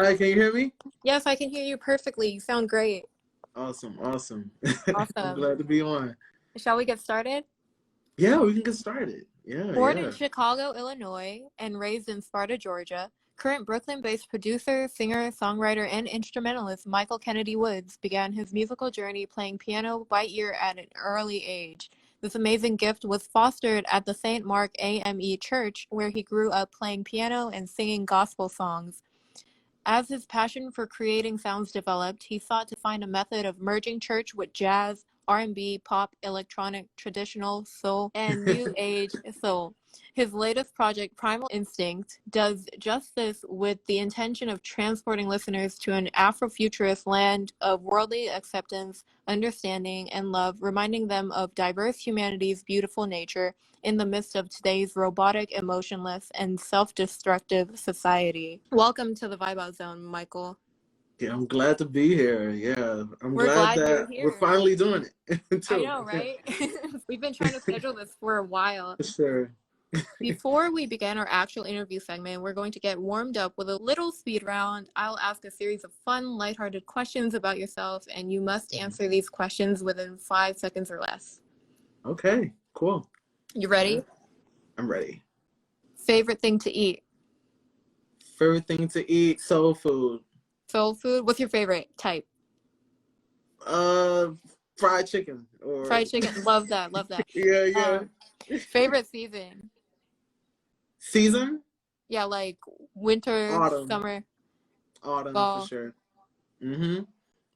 Hi, can you hear me? Yes, I can hear you perfectly. You sound great. Awesome, awesome. I'm Awesome. glad to be on. Shall we get started? Yeah, we can get started. Yeah, Born in yeah. Chicago, Illinois, and raised in Sparta, Georgia, current Brooklyn-based producer, singer, songwriter, and instrumentalist Michael Kennedy Woods began his musical journey playing piano by ear at an early age. This amazing gift was fostered at the St. Mark AME Church, where he grew up playing piano and singing gospel songs. As his passion for creating sounds developed, he sought to find a method of merging church with jazz, R&B, pop, electronic, traditional, soul, and new age soul. His latest project, Primal Instinct, does just this with the intention of transporting listeners to an afrofuturist land of worldly acceptance, understanding, and love, reminding them of diverse humanity's beautiful nature in the midst of today's robotic, emotionless, and self-destructive society. Welcome to the Vibe Out Zone, Michael. Yeah, I'm glad to be here. Yeah, I'm We're glad glad you're that we're here. finally doing it I too. know, right? We've been trying to schedule this for a while. For sure. Before we begin our actual interview segment, we're going to get warmed up with a little speed round. I'll ask a series of fun, lighthearted questions about yourself, and you must answer these questions within 5 seconds or less. Okay, cool. You ready? Yeah, I'm ready. Favorite thing to eat? Favorite thing to eat, soul food. Soul food? What's your favorite type? Fried chicken or Fried chicken. Love that. Love that. yeah, yeah. Favorite season? Season? Yeah, like winter, Autumn. summer, Autumn for fall. sure. Mm-hmm.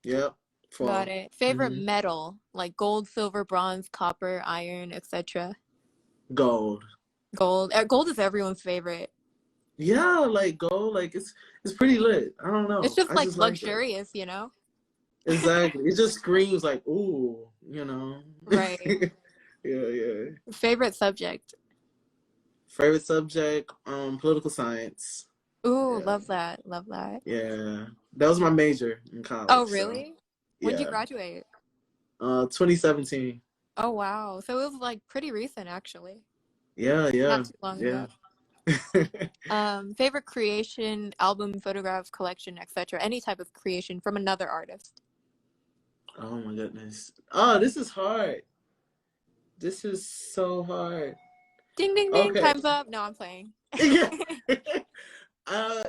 Yep. Got Fall. it. Favorite Mm-hmm. metal, like gold, silver, bronze, copper, iron, etc. Gold. Gold. Gold is everyone's favorite. Yeah, like gold, like it's pretty lit. I don't It's know. just I like just like it. luxurious, you know? Exactly. It just screams like, ooh, you know. Right. Yeah, yeah. Favorite subject? Favorite subject, political science. Ooh, Yeah, love that. Love that. yeah. That was my major in Oh, college, so really? When'd you yeah. graduate? 2017. Oh, wow. So it was like pretty recent, actually. Yeah, yeah, Not too long yeah. ago. Favorite creation, album, photograph, collection, etc. Any type of creation from another artist. Oh my goodness. Oh, this is hard. This is so hard. Ding, ding, ding. Okay. Time's up. No, I'm playing. Yeah.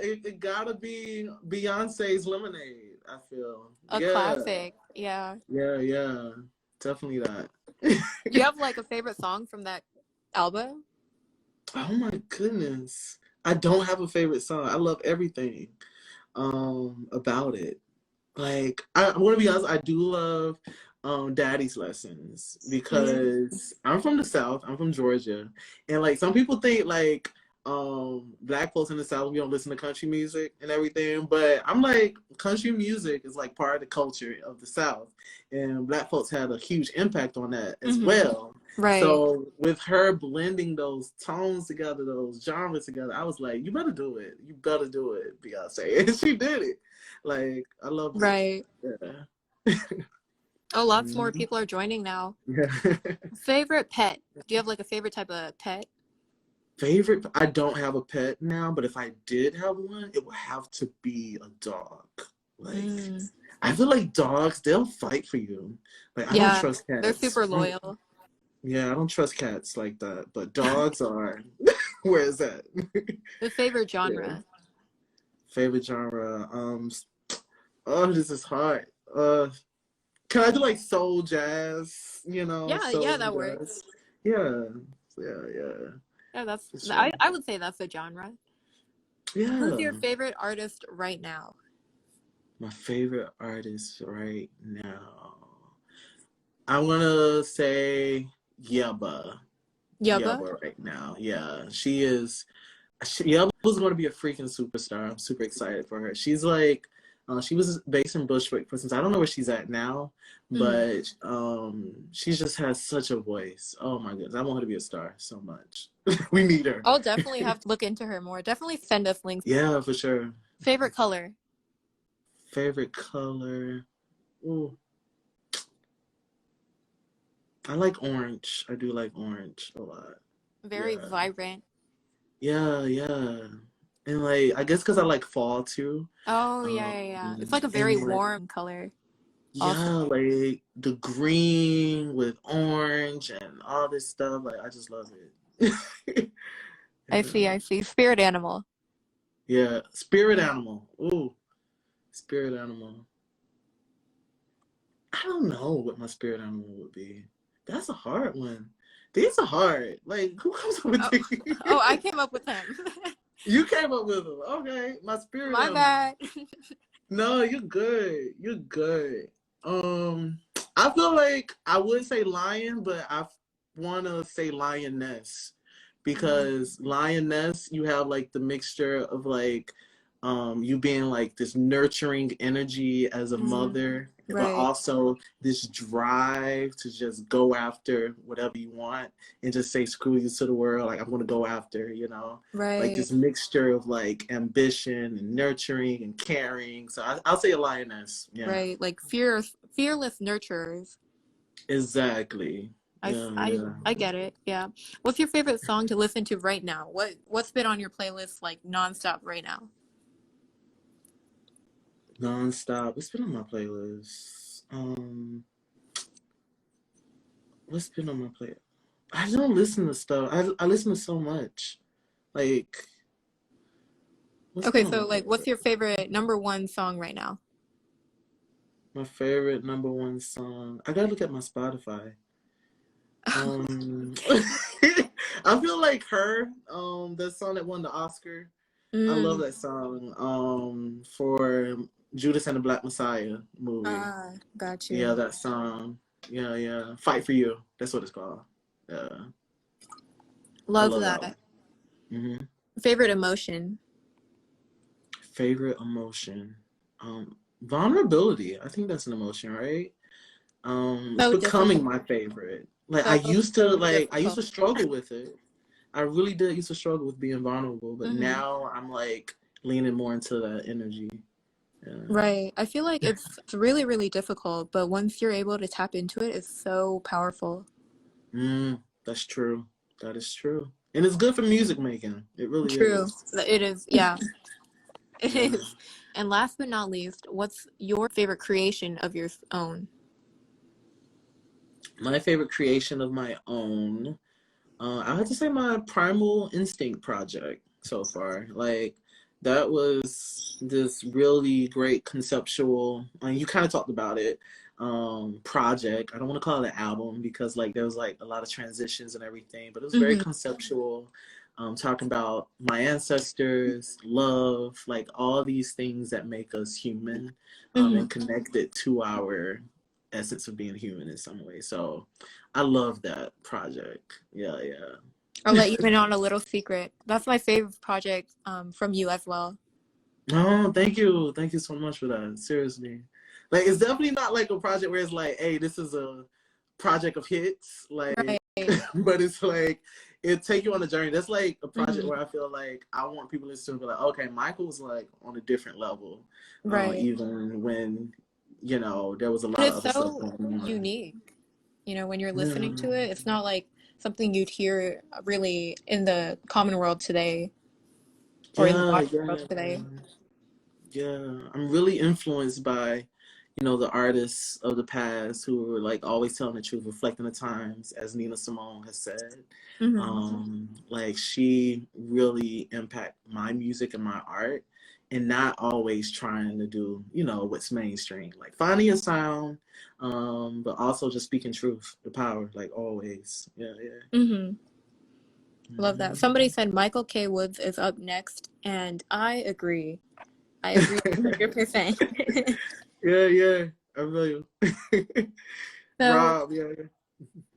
It gotta be Beyonce's Lemonade, I feel. A Yeah. classic. Yeah. Yeah, yeah. Definitely that. Do you have like a favorite song from that album? Oh my goodness. I don't have a favorite song. I love everything about it. Like I want to be honest, I do love Daddy's Lessons because I'm from the South. I'm from Georgia, and like some people think like black folks in the South, we don't listen to country music and everything, but I'm like, country music is like part of the culture of the South, and black folks had a huge impact on that as well. Right. So with her blending those tones together, those genres together, I was like, you better do it. You better do it, Beyonce. And she did it. Like, I love it. Right. Yeah. Oh, lots more people are joining now. Yeah. Favorite pet? Do you have like a favorite type of pet? Favorite? I don't have a pet now, but if I did have one, it would have to be a dog. Like, I feel like dogs, they'll fight for you. Like, I don't trust cats. They're super loyal. Yeah, I don't trust cats like that, but dogs are. Where is that? The favorite genre? Yeah. Favorite genre? Oh, this is hard. Can I do like soul jazz? You know? Yeah, soul yeah, that jazz? works. Yeah, yeah, yeah. Yeah, that's. Sure. I would say that's a genre. Yeah. Who's your favorite artist right now? My favorite artist right now. I'm gonna say Yebba. Yebba right now. Yeah, she is. Yebba's going to be a freaking superstar. I'm super excited for her. She's like, she was based in Bushwick, for instance. I don't know where she's at now, but she just has such a voice. Oh my goodness, I want her to be a star so much. We need her. I'll definitely have to look into her more. Definitely send us links. Yeah, for sure. Favorite color? Favorite color? Ooh. I like orange. I do like orange a lot. Very vibrant. Yeah, yeah. And like, I guess because I like fall too. Oh, yeah. It's like a very And like, warm color also. yeah, like the green with orange and all this stuff. Like, I just love it. I Yeah. see. Spirit animal. Yeah. Spirit animal. Ooh, spirit animal. I don't know what my spirit animal would be. That's a hard one. These are hard. Like, who comes up with Oh, these? oh, I came up with them. You came up with them. Okay. My spirit My animal. bad. No, you're good. You're good. Um, I feel like I would say lion, but I want to say lioness because lioness, you have like the mixture of like you being like this nurturing energy as a Mhm. mother, but Right, also this drive to just go after whatever you want and just say screw you to the world. Like I'm gonna go after, you know, like right, this mixture of like ambition and nurturing and caring. So I'll say a lioness. Yeah, right. Like fearless nurturers. exactly. I, Yeah, s- yeah. I get it. Yeah. What's your favorite song to listen to right now? What's been on your playlist like nonstop right now? Non-stop. It's been on my playlist. What's been on my playlist? I don't listen to stuff. I listen to so much. Like, what's Okay, been on my so like, what's playlist? your favorite number one song right now? My favorite number one song. I gotta look at my Spotify. I feel like her. That song that won the Oscar. I love Mm, that song. For Judas and the Black Messiah movie. got Yeah, you. that song. Yeah, yeah. Fight for You. That's what it's called. Yeah, I Love love that one. that. Hmm. Favorite emotion? Favorite emotion. Vulnerability. I think that's an emotion, right? It's So becoming difficult. my favorite. Like So, so I used difficult. to struggle with it. I really did used to struggle with being vulnerable, but Hmm. now I'm like leaning more into that energy. Yeah. Right. I feel like it's really, really difficult, but once you're able to tap into it, it's so powerful. That's true. That is true. And it's good for music making. It really True. is. It is. Yeah, it Yeah. is. And last but not least, what's your favorite creation of your own? My favorite creation of my own. I have to say my Primal Instinct project so far. Like that was this really great conceptual. You kind of talked about it. Project. I don't want to call it an album because like there was like a lot of transitions and everything, but it was very Hmm. conceptual. Talking about my ancestors, love, like all these things that make us human, Hmm. and connected to our essence of being human in some way. So I love that project. Yeah, I'll yeah. let you in on a little secret. That's my favorite project from you as well. Oh, thank you. Thank you so much for that. Seriously. Like it's definitely not like a project where it's like, hey, this is a project of hits. Like Right. but it's like it take you on a journey. That's like a project Hmm. where I feel like I want people to listen to be like, okay, Michael's like on a different level. Right. Even when, there was a And lot of it's other stuff so going on. unique. When you're Yeah. listening to it, it's not like something you'd hear really in the common world today or in the Yeah, modern world yeah. today. Yeah, I'm really influenced by, the artists of the past who were like always telling the truth, reflecting the times, as Nina Simone has said. Hmm. Like she really impact my music and my art, and not always trying to do, what's mainstream. Like finding a sound, but also just speaking truth, the power, like always. Yeah, yeah. Hmm. Love that. Mhm. Somebody said Michael K. Woods is up next, and I agree. I agree 100%. Yeah, yeah. I feel you. So, Rob, yeah.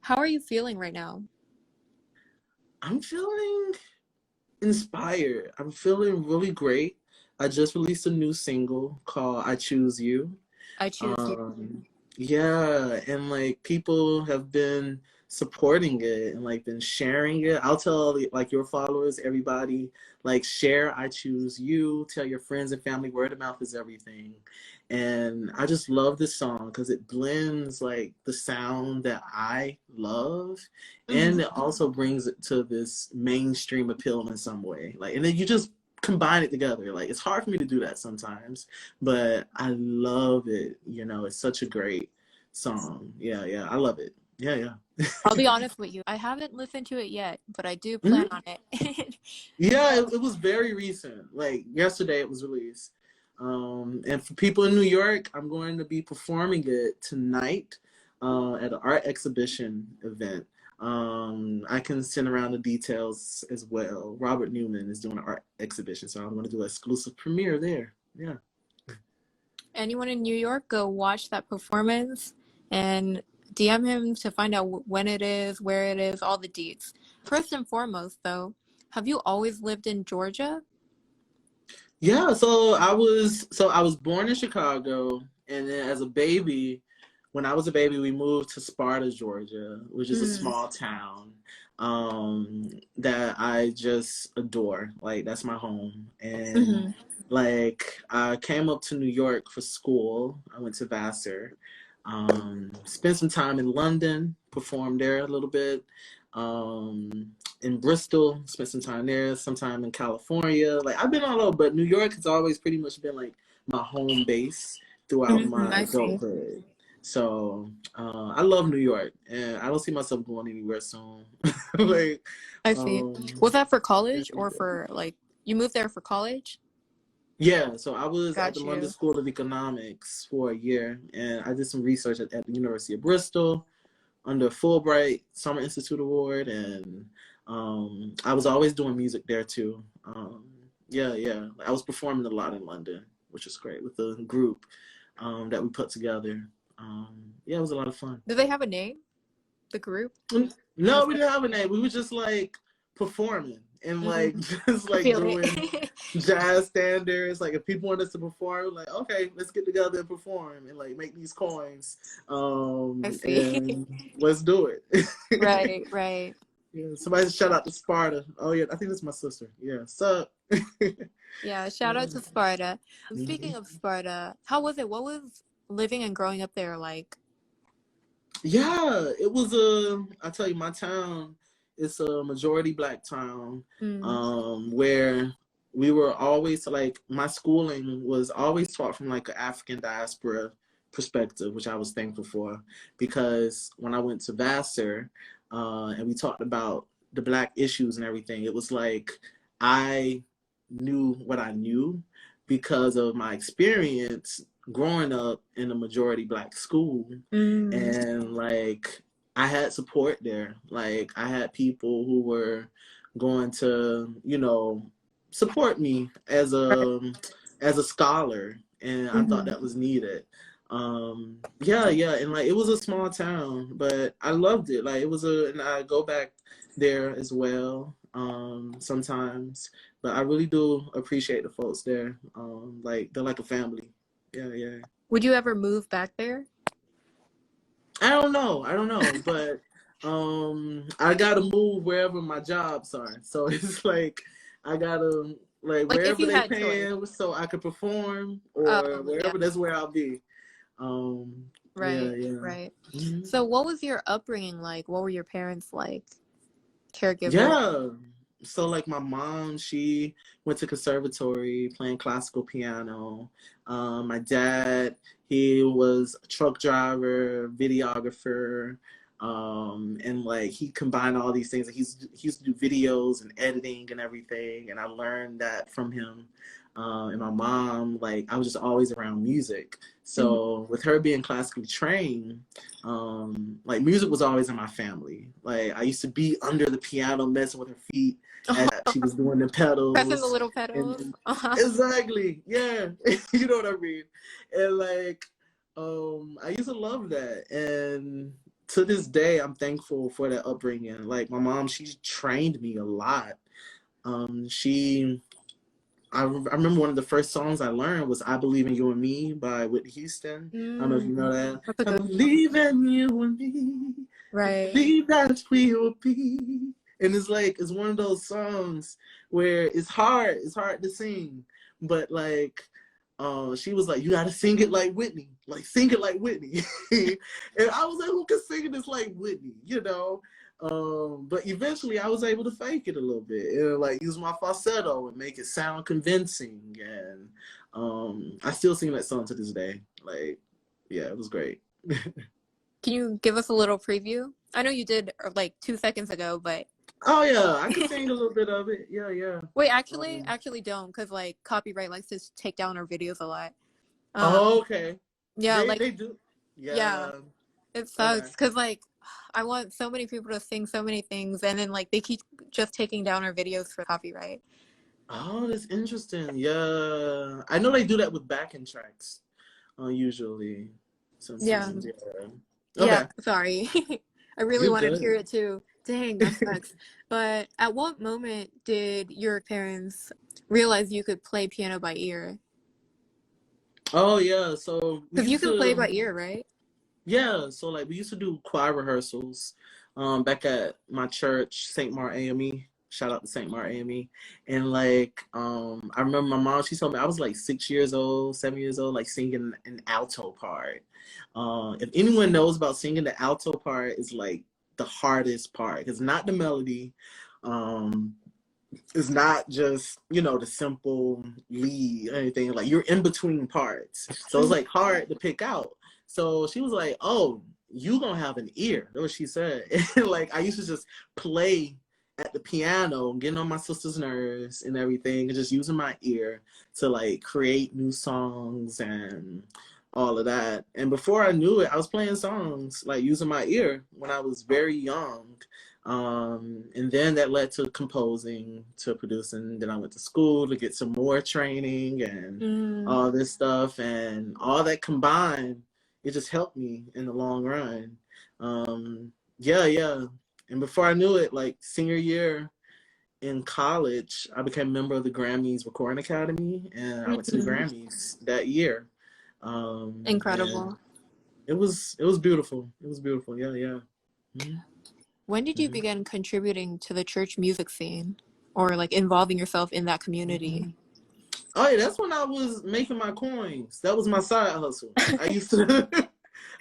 how are you feeling right now? I'm feeling inspired. I'm feeling really great. I just released a new single called I Choose You. I choose you. Um, yeah, and like people have been supporting it and like been sharing it. I'll tell like your followers, everybody, like share I Choose You, tell your friends and family, word of mouth is everything. And I just love this song because it blends like the sound that I love Hmm. and it also brings it to this mainstream appeal in some way. Like and then you just combine it together. Like, it's hard for me to do that sometimes, but I love it. You know, it's such a great song. Yeah, I love it. Yeah. I'll be honest with you. I haven't listened to it yet, but I do Mhm. plan on it. Yeah, it was very recent. Like yesterday it was released. And for people in New York, I'm going to be performing it tonight at an art exhibition event. I can send around the details as well. Robert Newman is doing an art exhibition, so I'm going to do an exclusive premiere there. Yeah. Anyone in New York, go watch that performance and DM him to find out when it is, where it is, all the deets. First and foremost, though, have you always lived in Georgia? Yeah, so I was born in Chicago, and then as a baby, when I was a baby, we moved to Sparta, Georgia, which is a small town that I just adore. Like, that's my home. And like, I came up to New York for school. I went to Vassar. Spent some time in London, performed there a little bit. In Bristol, spent some time there, some time in California. Like, I've been all over, but New York has always pretty much been like my home base throughout my I see. adulthood. So I love New York, and I don't see myself going anywhere soon. Like, I see. Was that for college or for like you moved there for college? yeah, so I was at Got the London you. School of Economics for a year, and I did some research at the University of Bristol under Fulbright Summer Institute Award, and I was always doing music there too. Yeah, I was performing a lot in London, which was great with the group that we put together. Yeah, it was a lot of fun. Did they have a name? The group? No, we didn't have a name. We were just like performing and like just I like feel doing it. jazz standards. Like, if people want us to perform, like, okay, let's get together and perform and like make these coins. I see. And let's do it. Right. Yeah, somebody shout out to Sparta. Oh yeah, I think that's my sister. Yeah, sup? Yeah, shout out to Sparta. Mhm. Speaking of Sparta, how was it? What was living and growing up there like? Yeah, it was I tell you, my town is a majority Black town, where we were always like, my schooling was always taught from like an African diaspora perspective, which I was thankful for, because when I went to Vassar, and we talked about the Black issues and everything, it was like I knew what I knew because of my experience growing up in a majority Black school. And like, I had support there. Like, I had people who were going to, support me as a scholar, and I thought that was needed. Yeah, and like, it was a small town, but I loved it. Like, and I go back there as well sometimes, but I really do appreciate the folks there. Like, they're like a family. Yeah. Would you ever move back there? I don't know, but I gotta move wherever my jobs are. So it's like, I gotta, like, Like if wherever you they had choice. paying so I could perform, or wherever, Yeah. that's where I'll be. Right. Mm-hmm. So what was your upbringing like? What were your parents like? Caregivers? Yeah. So like, my mom, she went to conservatory playing classical piano. My dad, he was a truck driver, videographer, and like, he combined all these things. He used to do videos and editing and everything, and I learned that from him. And my mom, like, I was just always around music. So with her being classically trained, like, music was always in my family. Like, I used to be under the piano messing with her feet as she was doing the pedals. Pressing the little pedals. Exactly. Yeah. You know what I mean? And like, I used to love that. And to this day, I'm thankful for that upbringing. Like, my mom, she trained me a lot. I remember one of the first songs I learned was "I Believe in You and Me" by Whitney Houston. I don't know if you know that. That's a I good believe in you and me. Right. I believe that we will be. And it's like, it's one of those songs where it's hard to sing, but like, she was like, you gotta sing it like Whitney, like, sing it like Whitney. And I was like, who can sing this like Whitney, But eventually I was able to fake it a little bit and like use my falsetto and make it sound convincing. And I still sing that song to this day. Like, yeah, it was great. Can you give us a little preview? I know you did like 2 seconds ago, but Oh yeah, I could sing a little bit of it. Yeah, yeah. wait, Um, actually don't, because like copyright likes to take down our videos a lot. oh, okay. Yeah, They like they do. yeah, Yeah. it Okay. sucks because like I want so many people to sing so many things, and then like they keep just taking down our videos for copyright. Oh, that's interesting. Yeah, I know they do that with backing tracks. Usually, Yeah, sometimes. Yeah. yeah. Okay. Sorry, I really You're wanted to hear good. it too. Dang, that sucks. But at what moment did your parents realize you could play piano by ear? Oh yeah. So we Because you used can play by to. ear, right? Yeah. So like we used to do choir rehearsals, back at my church, St. Mark AME. Shout out to St. Mark AME. And like, I remember my mom. She told me I was like 6 years old, 7 years old, like singing an alto part. If anyone knows about singing the alto part, is like the hardest part. It's not the melody. Um, it's not just the simple lead or anything. Like you're in between parts, so it's Mhm. like hard to pick out. So she was like, "Oh, you gonna have an ear?" That's what she said. And like I used to just play at the piano, getting on my sister's nerves and everything, and just using my ear to like create new songs and all of that. And before I knew it, I was playing songs like using my ear when I was very young. And then that led to composing, to producing. Then I went to school to get some more training and Mm. all this stuff. And all that combined, it just helped me in the long run. Yeah, yeah. And before I knew it, like senior year in college, I became a member of the Grammys Recording Academy, and I went to the Mm. Grammys that year. And Incredible. it was beautiful. It was beautiful. Yeah, yeah. Mhm, When did you mhm, begin contributing to the church music scene or like involving yourself in that community? mhm. Oh yeah, that's when I was making my coins. That was my side hustle. I used to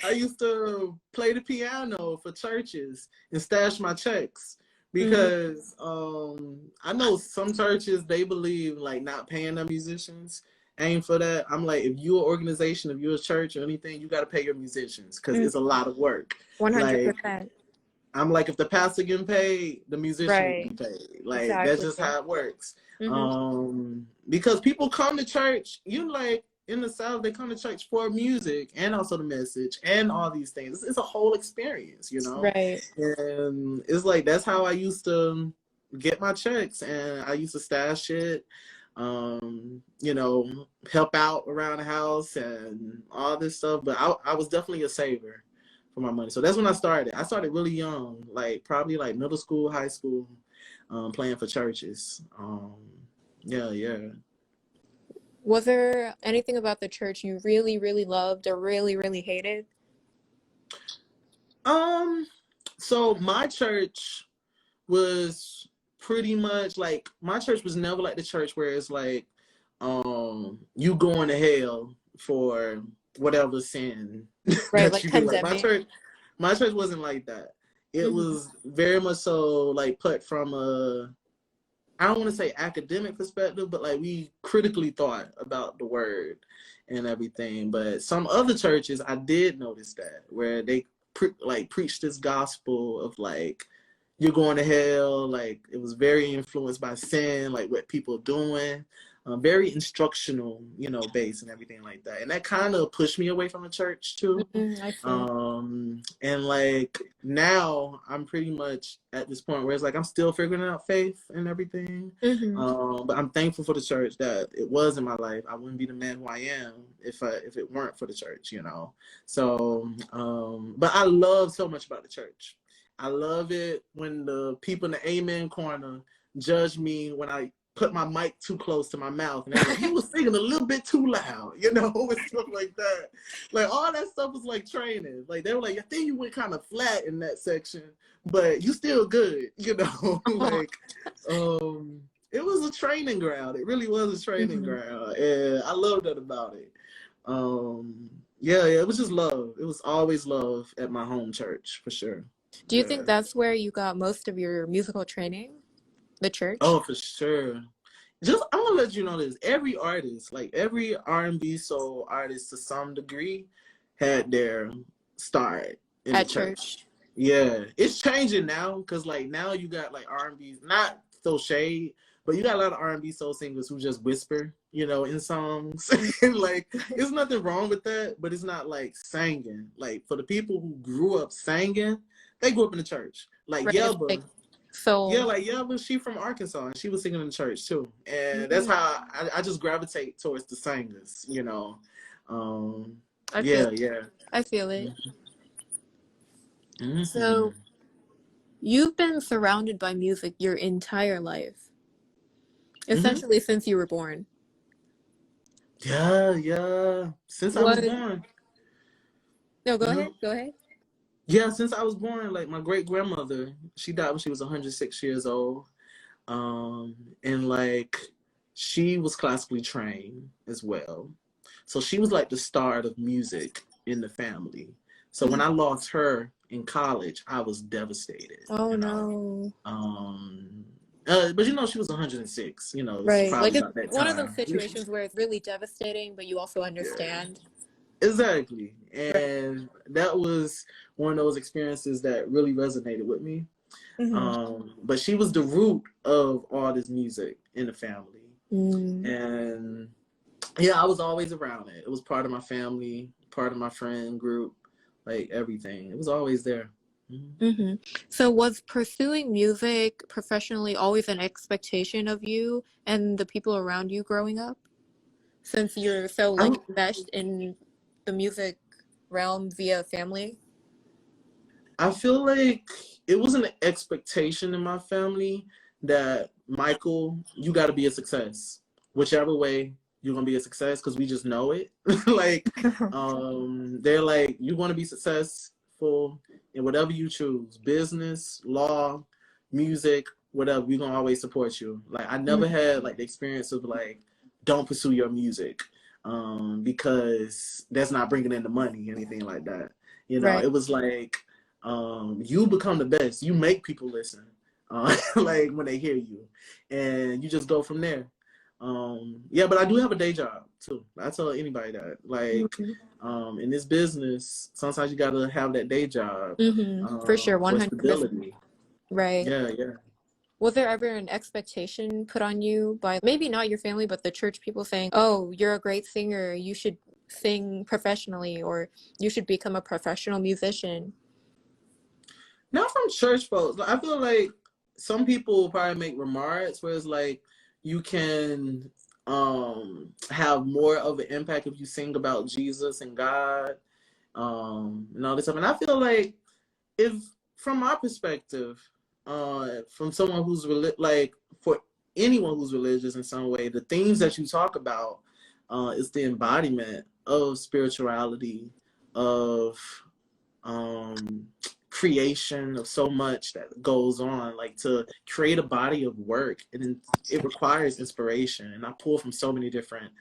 I used to play the piano for churches and stash my checks Hmm. because I know some churches, they believe like not paying their musicians. Aim for that. I'm like, if you're an organization, if you're a church or anything, you got to pay your musicians because it's a lot of work. Like 100%. I'm like, if the pastor getting paid, the musician will be Right. paid. Like that's Exactly. just how it works. Hmm. Because people come to church, like in the South, they come to church for music and also the message and all these things. It's a whole experience. Right. And it's like that's how I used to get my checks, and I used to stash it. Help out around the house and all this stuff. But I was definitely a saver for my money. So that's when I started. I started really young, like probably like middle school, high school, playing for churches. Yeah, yeah. Was there anything about the church you really, really loved or really, really hated? Um, so my church was pretty much like my church was never like the church where it's like, you going to hell for whatever sin Right, that like you do. Like condemning. my church wasn't like that. It Hmm. was very much so like put from a, I don't want to say academic perspective, but like we critically thought about the word and everything. But some other churches, I did notice that where they preach this gospel of like you're going to hell. Like it was very influenced by sin, like what people are doing. Very instructional, based and everything like that. And that kind of pushed me away from the church too. I see. And like now I'm pretty much at this point where it's like I'm still figuring out faith and everything. Hmm. But I'm thankful for the church that it was in my life. I wouldn't be the man who I am if it weren't for the church. So but I love so much about the church. I love it when the people in the amen corner judge me when I put my mic too close to my mouth, and they're like, "You was singing a little bit too loud," and stuff like that. Like all that stuff was like training. Like they were like, "I think you went kind of flat in that section, but you still good." Oh. Like, it was a training ground. It really was a training Hmm. ground, and I love that about it. Yeah, yeah, it was just love. It was always love at my home church for sure. Do you Yeah. think that's where you got most of your musical training? The church? Oh, for sure. Just I'm gonna let you know this. Every artist, like every R&B soul artist to some degree, had their start in the At church. church? Yeah, it's changing now because like now you got like R&B, not so shade, but you got a lot of R&B soul singers who just whisper, in songs. And like, there's nothing wrong with that, but it's not like singing. Like for the people who grew up singing, they grew up in the church. Like Right, it's like Yelba, yeah, soul. like Yelba, she from Arkansas, and she was singing in the church too. And that's Mm, how I just gravitate towards the singers. Um, I feel yeah, yeah. I feel it. Mm-hmm. So you've been surrounded by music your entire life, Mm-hmm. essentially since you were born. Yeah, yeah. Since I was What? born, No, go you ahead. know. Go ahead. Yeah, since I was born, like my great grandmother, she died when she was 106 years old. And like she was classically trained as well. So she was like the start of music in the family. So when Mhm. I lost her in college, I was devastated, Oh you know. no. Um, but she was 106, it's Right. Like probably it's about that one of those time. situations where it's really devastating, but you also Yeah. understand. Exactly. Right. And that was one of those experiences that really resonated with me. Hmm. But she was the root of all this music in the family. Mm. And yeah, I was always around it. It was part of my family, part of my friend group, like everything. It was always there. Mhm. Hmm. So was pursuing music professionally always an expectation of you and the people around you growing up? Since you're so I, like enmeshed in the music realm via family? I feel like it was an expectation in my family that Michael, you got to be a success. Whichever way you're gonna be a success, because we just know it. Like, they're like, you want to be successful in whatever you choose, business, law, music, whatever. We're gonna always support you. Like, I never had like the experience of like, don't pursue your music, because that's not bringing in the money, anything like that. Right. It was like you become the best. You make people listen, like when they hear you, and you just go from there. Yeah, but I do have a day job too. I tell anybody that, like, Mm-hmm. in this business, sometimes you gotta have that day job, Mm-hmm. For sure, for 100%. stability. Right. Yeah, yeah. Was there ever an expectation put on you by maybe not your family, but the church people saying, "Oh, you're a great singer. You should sing professionally, or you should become a professional musician"? Not from church folks. I feel like some people probably make remarks where it's like you can have more of an impact if you sing about Jesus and God, and all this stuff. And I feel like if from my perspective, from someone who's like for anyone who's religious in some way, the themes that you talk about is the embodiment of spirituality, of um, creation, of so much that goes on. Like to create a body of work, it requires inspiration, and I pull from so many different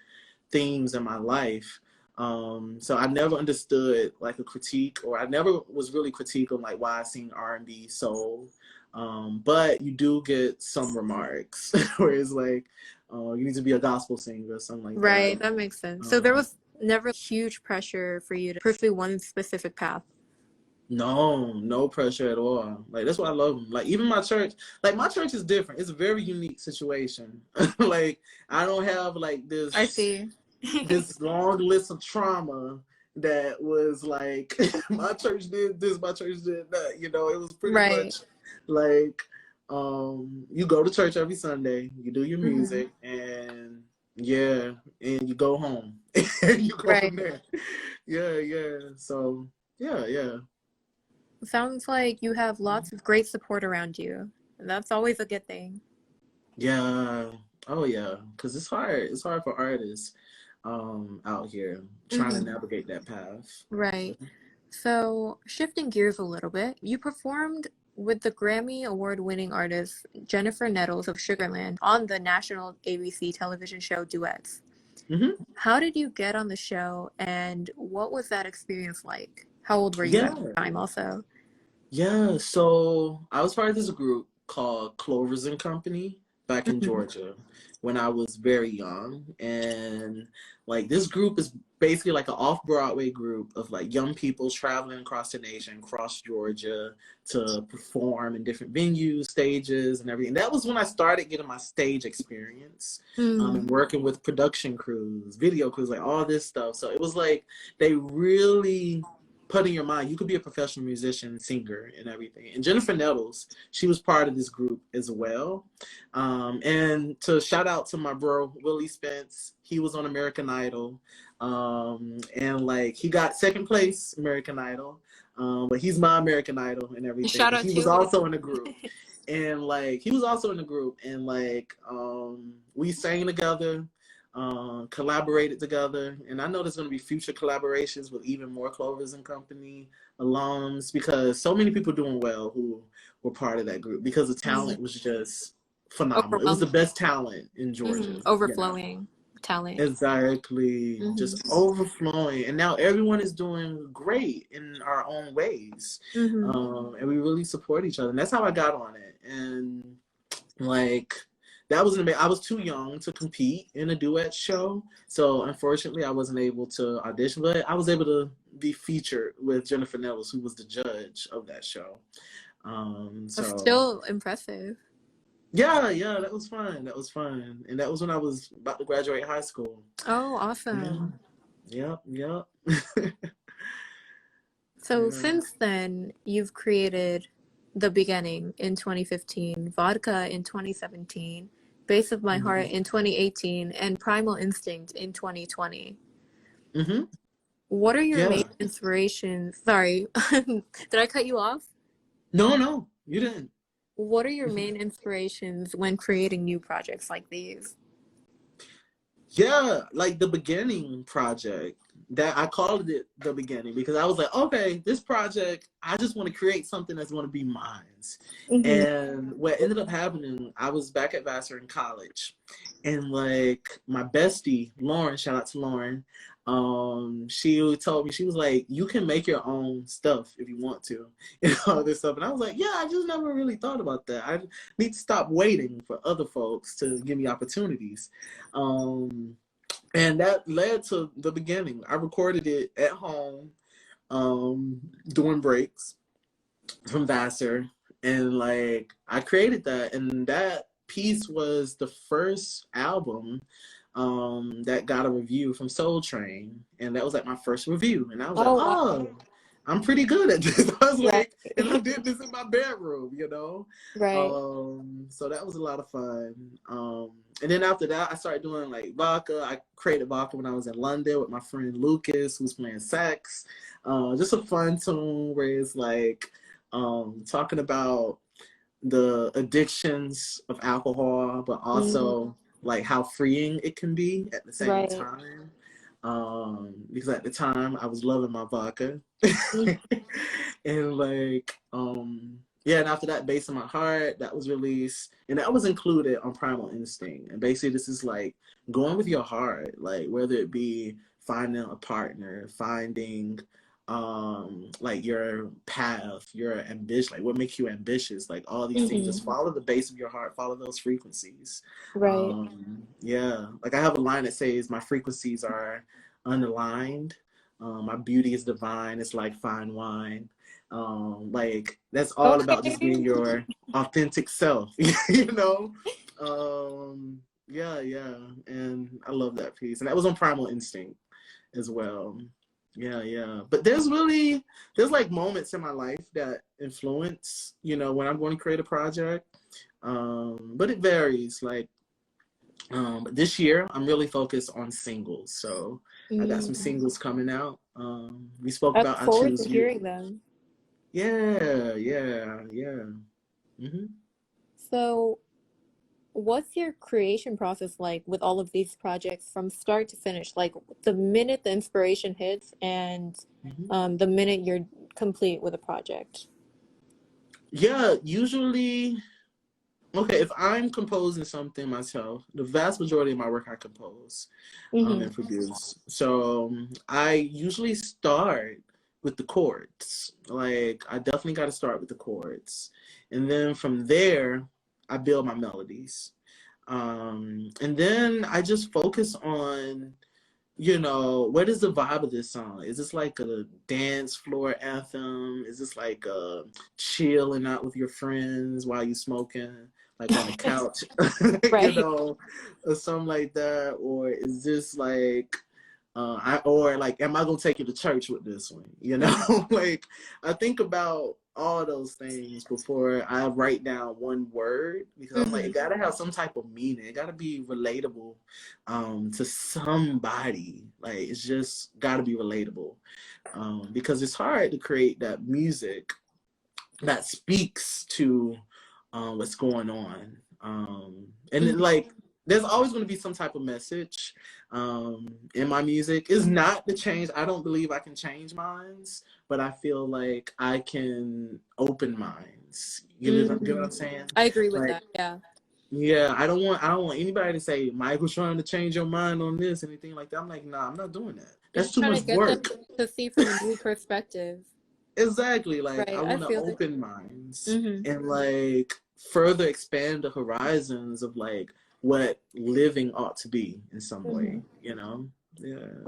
themes in my life. So I never understood like a critique, or I never was really critique on like why I sing R&B soul. But you do get some remarks where it's like, you need to be a gospel singer or something like that. Right, that makes sense. So there Um, was never huge pressure for you to pursue one specific path. No, no pressure at all. Like that's why I love them. Like even my church is different. It's a very unique situation. Like I don't have like I this see. this long list of trauma that was like my church did this, my church did that. It was pretty Right. much like you go to church every Sunday, you do your Hmm. music, and yeah, and you go home and you go Right. from there. Yeah, yeah. So yeah, yeah. Sounds like you have lots of great support around you. And that's always a good thing. Yeah. Oh yeah. Because it's hard. It's hard for artists out here trying to Hmm. navigate that path. Right. So, shifting gears a little bit, you performed with the Grammy Award-winning artist Jennifer Nettles of Sugarland on the national ABC television show Duets. Hmm. How did you get on the show, and what was that experience like? How old were you at Yeah. the time also? Yeah, so I was part of this group called Clovers and Company back in Mhm. Georgia when I was very young. And like this group is basically like an off-Broadway group of like young people traveling across the nation, across Georgia to perform in different venues, stages, and everything. That was when I started getting my stage experience, Mm. and working with production crews, video crews, like all this stuff. So it was like they really put in your mind you could be a professional musician, singer, and everything. And Jennifer Nettles, she was part of this group as well. And to shout out to my bro Willie Spence, he was on American Idol, and like he got second place American Idol, but he's my American Idol and everything. Shout But out he was to also in the group, and like he was also in the group, and like we sang together, collaborated together, and I know there's going to be future collaborations with even more Clovers and Company alums, because so many people doing well who were part of that group, because the Mhm. talent was just phenomenal. It was the Overwhelming. best talent in Georgia, you know. Overflowing talent. Exactly, Hmm. just overflowing, and now everyone is doing great in our own ways, Hmm. and we really support each other, and that's how I got on it. And like that was I was too young to compete in a duet show, so unfortunately I wasn't able to audition, but I was able to be featured with Jennifer Nettles, who was the judge of that show. That's So still impressive. yeah, yeah, that was fun. That was fun, and that was when I was about to graduate high school. Oh, Yeah, awesome. yep, yep. So Yeah. since then, you've created The Beginning in 2015, Vodka in 2017, Base of My Heart Hmm. in 2018, and Primal Instinct in 2020. Hmm. What are your Yeah. main inspirations? Sorry, did I cut you off? No, no, you didn't. What are your main inspirations when creating new projects like these? Yeah, like the beginning project, that I called it the beginning because I was like, okay, this project, I just want to create something that's going to be mine. Hmm. And what ended up happening, I was back at Vassar in college, and like my bestie, Lauren, shout out to Lauren, she told me, she was like, you can make your own stuff if you want to, and all this stuff. And I was like, yeah, I just never really thought about that. I need to stop waiting for other folks to give me opportunities. Um, and that led to the beginning. I recorded it at home, during breaks from Vassar, and like I created that, and that piece was the first album that got a review from Soul Train, and that was like my first review, and I was like, Oh, wow. oh, I'm pretty good at this. I was Right. like, and I did this in my bedroom, you know. Right. So that was a lot of fun. And then after that, I started doing like vodka. I created vodka when I was in London with my friend Lucas, who's playing sax. Just a fun tune where it's like talking about the addictions of alcohol, but Mm. also like how freeing it can be at the same Right. time. Because at the time I was loving my vodka. Mm. And like, yeah, and after that, Base of My Heart, that was released, and that was included on Primal Instinct. And basically, this is like going with your heart, like whether it be finding a partner, finding like your path, your ambition, like what makes you ambitious, like all these things. Just Hmm. follow the base of your heart, follow those frequencies. Right. Yeah, like I have a line that says my frequencies are unaligned. My beauty is divine. It's like fine wine. Like that's all about just Okay. being your authentic self, you know? Yeah, yeah. And I love that piece. And that was on Primal Instinct as well. Yeah, yeah. But there's like moments in my life that influence, you know, when I'm going to create a project. But it varies. Like this year, I'm really focused on singles. So I got some Mm. singles coming out. We spoke I look about I forward to Choose You. hearing them. Yeah, yeah, yeah. Hmm. So, what's your creation process like with all of these projects from start to finish? Like the minute the inspiration hits and Hmm. the minute you're complete with a project. Yeah, usually, okay, if I'm composing something myself, the vast majority of my work I compose Mm-hmm. and produce. So I usually start with the chords. Like, I definitely got to start with the chords. And then from there, I build my melodies. And then I just focus on, you know, what is the vibe of this song? Is this like a dance floor anthem? Is this like chilling out with your friends while you smoking, like on a couch, you Right. know, or something like that? Or is this like, or like, am I gonna take you to church with this one? You know, like I think about all those things before I write down one word, because I'm like, Mm-hmm. it gotta have some type of meaning. It gotta be relatable to somebody. Like, it's just gotta be relatable, because it's hard to create that music that speaks to what's going on. And then, like, there's always going to be some type of message in my music. It's not the change. I don't believe I can change minds, but I feel like I can open minds. Get what I'm saying? I agree with Like, that. Yeah. yeah, I don't want anybody to say Michael's trying to change your mind on this, anything like that. I'm like, nah, I'm not doing that. You're That's just too trying much to get them work. to see from a new perspective. Exactly. Like, I Right. I want to feel it. open minds Mm-hmm. and like further expand the horizons of like what living ought to be in some Mm-hmm. way, you know? Yeah.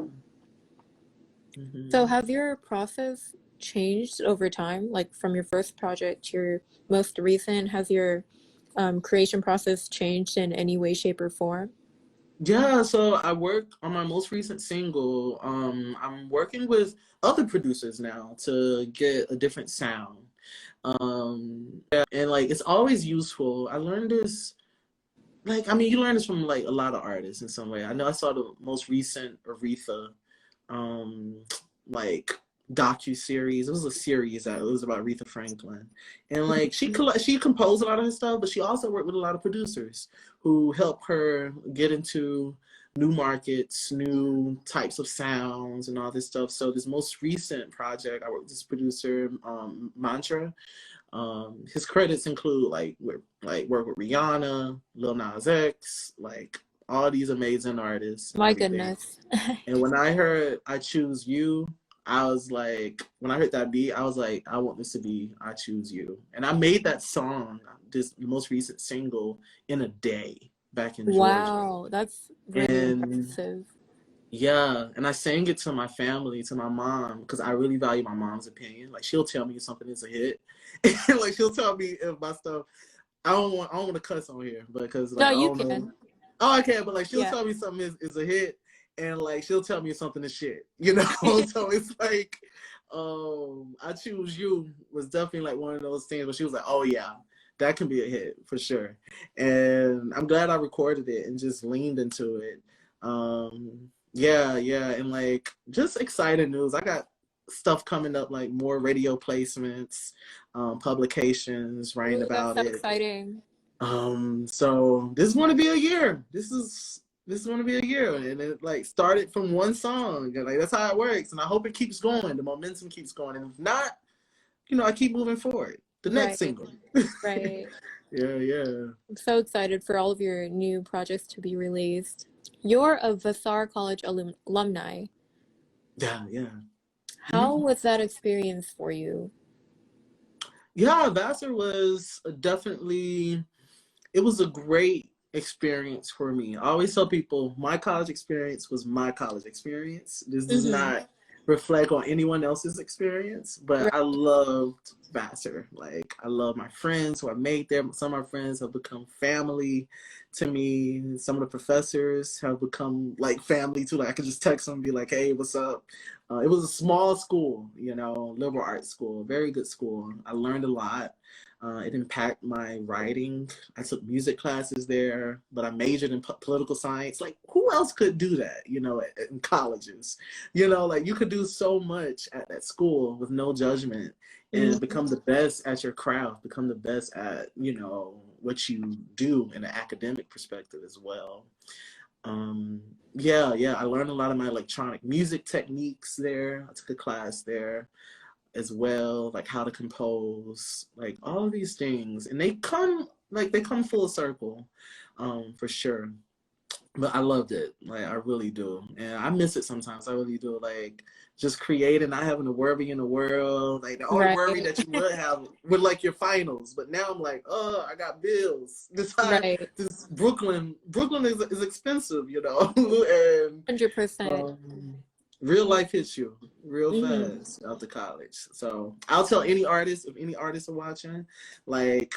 So Hmm. has your process changed over time? Like from your first project to your most recent, has your creation process changed in any way, shape, or form? Yeah, so I work on my most recent single. I'm working with other producers now to get a different sound. Yeah, and like it's always useful. I learned this, like, I mean, you learn this from like a lot of artists in some way. I know I saw the most recent Aretha um like docu-series. It was a series that it was about Aretha Franklin, and like she composed a lot of her stuff, but she also worked with a lot of producers who helped her get into new markets, new types of sounds, and all this stuff. So this most recent project, I worked with this producer, Mantra. His credits include like work with Rihanna, Lil Nas X, like all these amazing artists and My everything. goodness. And when I heard "I Choose You," I was like, when I heard that beat, I was like, I want this to be "I Choose You," and I made that song, this most recent single, in a day back in Georgia. Wow, that's really And impressive. yeah, and I sang it to my family, to my mom, because I really value my mom's opinion. Like, she'll tell me if something is a hit, and like she'll tell me if my stuff. I don't want to cuss on here because like No, I you don't know. can. Oh, I can, but like she'll Yeah. tell me something is a hit, and like she'll tell me something is shit. You know, so it's like, "I Choose You" was definitely like one of those things where she was like, "Oh yeah, that can be a hit for sure," and I'm glad I recorded it and just leaned into it. Yeah, yeah, and like just exciting news. I got stuff coming up, like more radio placements, publications, writing Ooh, that's about so it. exciting. So this is going to be a year. This is going to be a year, and it like started from one song, and like that's how it works. And I hope it keeps going. The momentum keeps going, and if not, I keep moving forward. The next Right, single. right. Yeah, yeah, I'm so excited for all of your new projects to be released. You're a Vassar College alumni. yeah, yeah. How Mhm. was that experience for you? Yeah, Vassar was definitely. It was a great experience for me. I always tell people my college experience was my college experience. This does Mm-hmm. not reflect on anyone else's experience, but Right. I loved Vassar. Like, I love my friends who I made there. Some of my friends have become family to me. Some of the professors have become like family too. Like, I could just text them and be like, "Hey, what's up?" It was a small school, liberal arts school, very good school. I learned a lot. It impacted my writing. I took music classes there, but I majored in political science. Like, who else could do that, in colleges? Like, you could do so much at that school with no judgment and Mm-hmm. become the best at your craft, become the best at, what you do in an academic perspective as well. Um, yeah, yeah, I learned a lot of my electronic music techniques there. I took a class there as well, like how to compose, like all of these things, and they come full circle, for sure. But I loved it. Like, I really do. And I miss it sometimes. I really do. Like, just creating, not having to worry in the world. Like, the only worry Right. that you would have with, like, your finals. But now I'm like, oh, I got bills. This time, Right. this Brooklyn is expensive, you know? And 100%. um, real life hits you real Hmm. fast after college. So I'll tell any artist, if any artists are watching, like,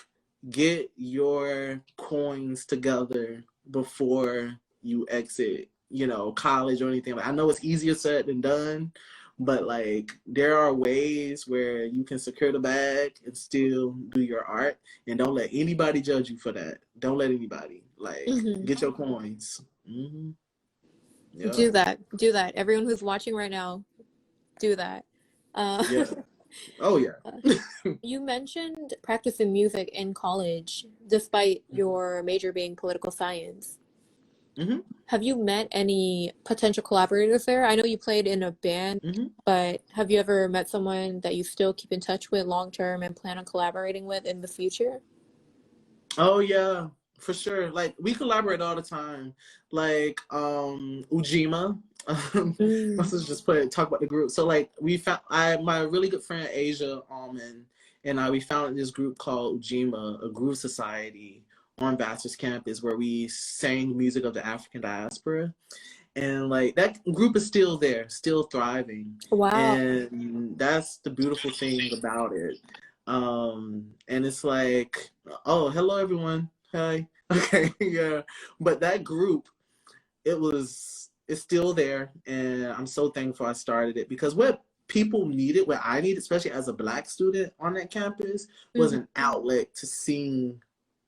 get your coins together before you exit, you know, college or anything. Like, I know it's easier said than done, but like, there are ways where you can secure the bag and still do your art, and don't let anybody judge you for that. Don't let anybody. Like, Hmm. get your coins. Yeah. Do that. Do that. Everyone who's watching right now, do that. Uh, Yeah. Oh yeah. you mentioned practicing music in college, despite your major being political science. Hmm. Have you met any potential collaborators there? I know you played in a band, Hmm. but have you ever met someone that you still keep in touch with long term and plan on collaborating with in the future? Oh yeah, for sure. Like, we collaborate all the time. Like, Ujima. My Mm. sister just talk about the group. So like, we found, my really good friend Asia Almond and I, we founded this group called Ujima, a groove society on Vassar's campus, where we sang music of the African diaspora. And like, that group is still there, still thriving. Wow. And that's the beautiful thing about it. And it's like, oh, hello everyone. Hi. Okay. Yeah. But that group, it's still there, and I'm so thankful I started it, because what people needed, what I needed, especially as a Black student on that campus, was Mhm. an outlet to sing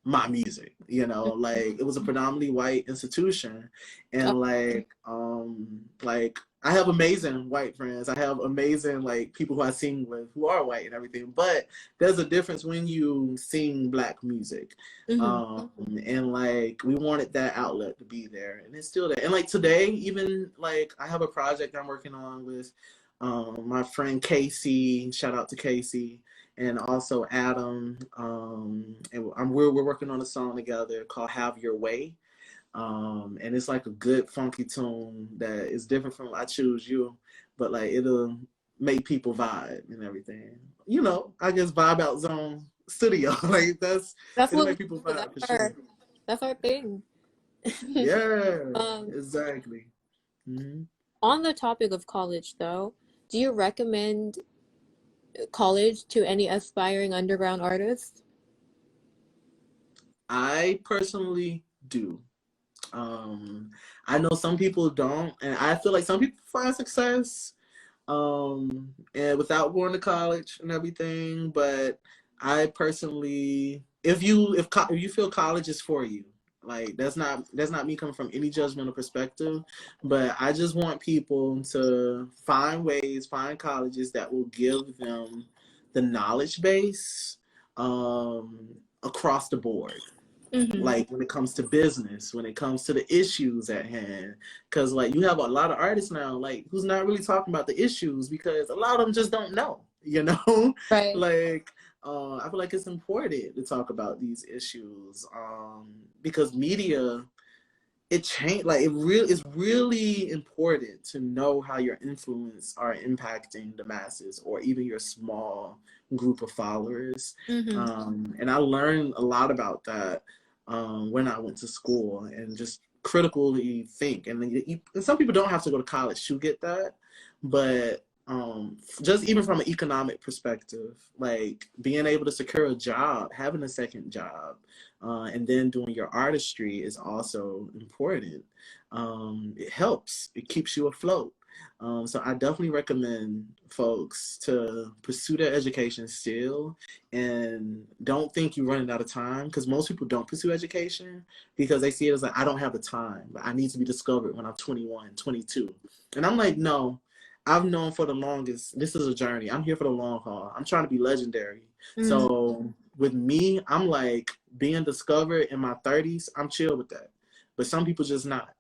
my music. You know, like, it was a predominantly white institution, Oh, and like, I have amazing white friends. I have amazing, like, people who I sing with who are white and everything. But there's a difference when you sing Black music. mhm. And like, we wanted that outlet to be there, and it's still there. And like, today, even like, I have a project I'm working on with my friend Casey. Shout out to Casey, and also Adam. And we're working on a song together called "Have Your Way." And it's like a good funky tune that is different from "I Choose You," but like, it'll make people vibe and everything. You know, I guess Vibe Out Zone Studio. Like, That's it'll what we make people do. vibe for sure. That's our thing. Yeah, Um, exactly. Hmm. on the topic of college, though, do you recommend college to any aspiring underground artists? I personally do. Um, I know some people don't, and I feel like some people find success and without going to college and everything. But I personally, if you feel college is for you, like, that's not me coming from any judgmental perspective, but I just want people to find colleges that will give them the knowledge base um across the board, Hmm. like, when it comes to business, when it comes to the issues at hand. Because like, you have a lot of artists now, like, who's not really talking about the issues, because a lot of them just don't know, you know. Right. Like, I feel like it's important to talk about these issues, because media, it changed. Like, it's really important to know how your influence are impacting the masses, or even your small group of followers. Hmm. And I learned a lot about that when I went to school, and just critically think. And, and some people don't have to go to college to get that, but just even from an economic perspective, like, being able to secure a job, having a second job, and then doing your artistry is also important. It helps. It keeps you afloat. So I definitely recommend folks to pursue their education still, and don't think you're running out of time, because most people don't pursue education because they see it as like, I don't have the time. I need to be discovered when I'm 21, 22. And I'm like, no, I've known for the longest, this is a journey. I'm here for the long haul. I'm trying to be legendary. Mm. So with me, I'm like, being discovered in my 30s, I'm chill with that. But some people just not,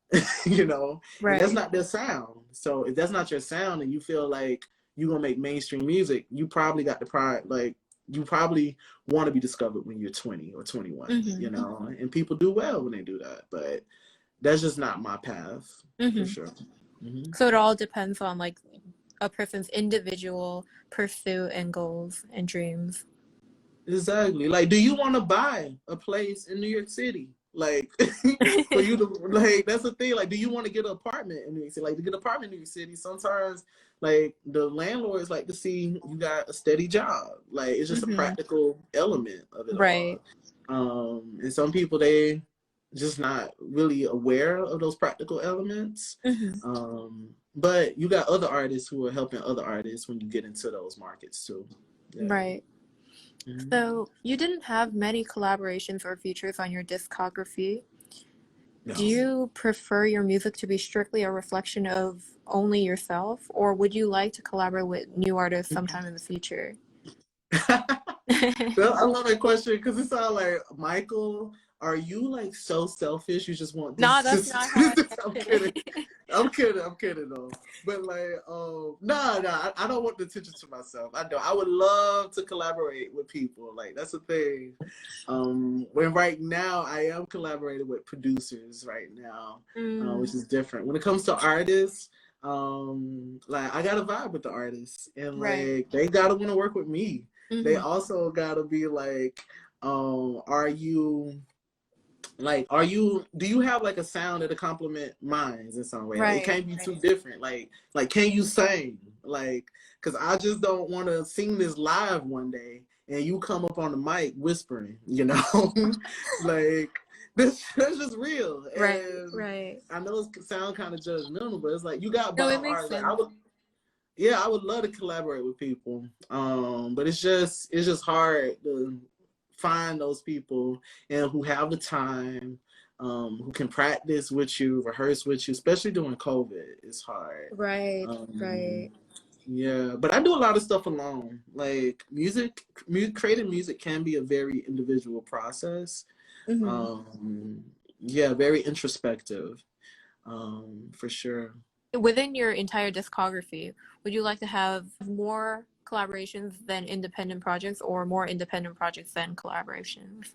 you know, and that's Right. not their sound. So if that's not your sound, and you feel like you're gonna make mainstream music, you probably got the pride, like, you probably want to be discovered when you're 20 or 21, you Hmm. know, and people do well when they do that. But that's just not my path for Mm-hmm. sure. Hmm. So it all depends on like a person's individual pursuit and goals and dreams. Exactly. Like, do you want to buy a place in New York City? Like, for you to, like, that's the thing. Like, do you want to get an apartment in New York City? Like, to get an apartment in New York City, sometimes, like, the landlords like to see you got a steady job. Like, it's just a Mm-hmm. practical element of it all. Right. And some people, they just not really aware of those practical elements. Mm-hmm. But you got other artists who are helping other artists when you get into those markets too. Yeah. Right. Mhm. So you didn't have many collaborations or features on your discography. Do No. you prefer your music to be strictly a reflection of only yourself, or would you like to collaborate with new artists sometime in the future? Well, I love that question because it sounds like, Michael, are you like so selfish? You just want Nah, this. that's not how I I'm meant kidding. it. I'm kidding though. But like, nah, I don't want the attention to myself. I don't. I would love to collaborate with people. Like that's the thing. When right now I am collaborating with producers right now, which is different. When it comes to artists, like I gotta vibe with the artists, and Right. like they gotta want to work with me. They Mm-hmm. also gotta be like, are you do you have like a sound that'll complement mines in some way? Like it Right. can't be too different. Like can you sing? Like, cause I just don't want to sing this live one day and you come up on the mic whispering, you know? Like that's just real. Right. And Right. I know it sound kind of judgmental, but it's like you got No, it bomb makes artists. Like sense. I would love to collaborate with people. But it's just hard to find those people and who have the time, who can practice with you, rehearse with you, especially during COVID. It's hard. Right. Um, Right. yeah, but I do a lot of stuff alone. Like creating music can be a very individual process. Mm-hmm. Um, yeah, very introspective, for sure. Within your entire discography, would you like to have more collaborations than independent projects or more independent projects than collaborations?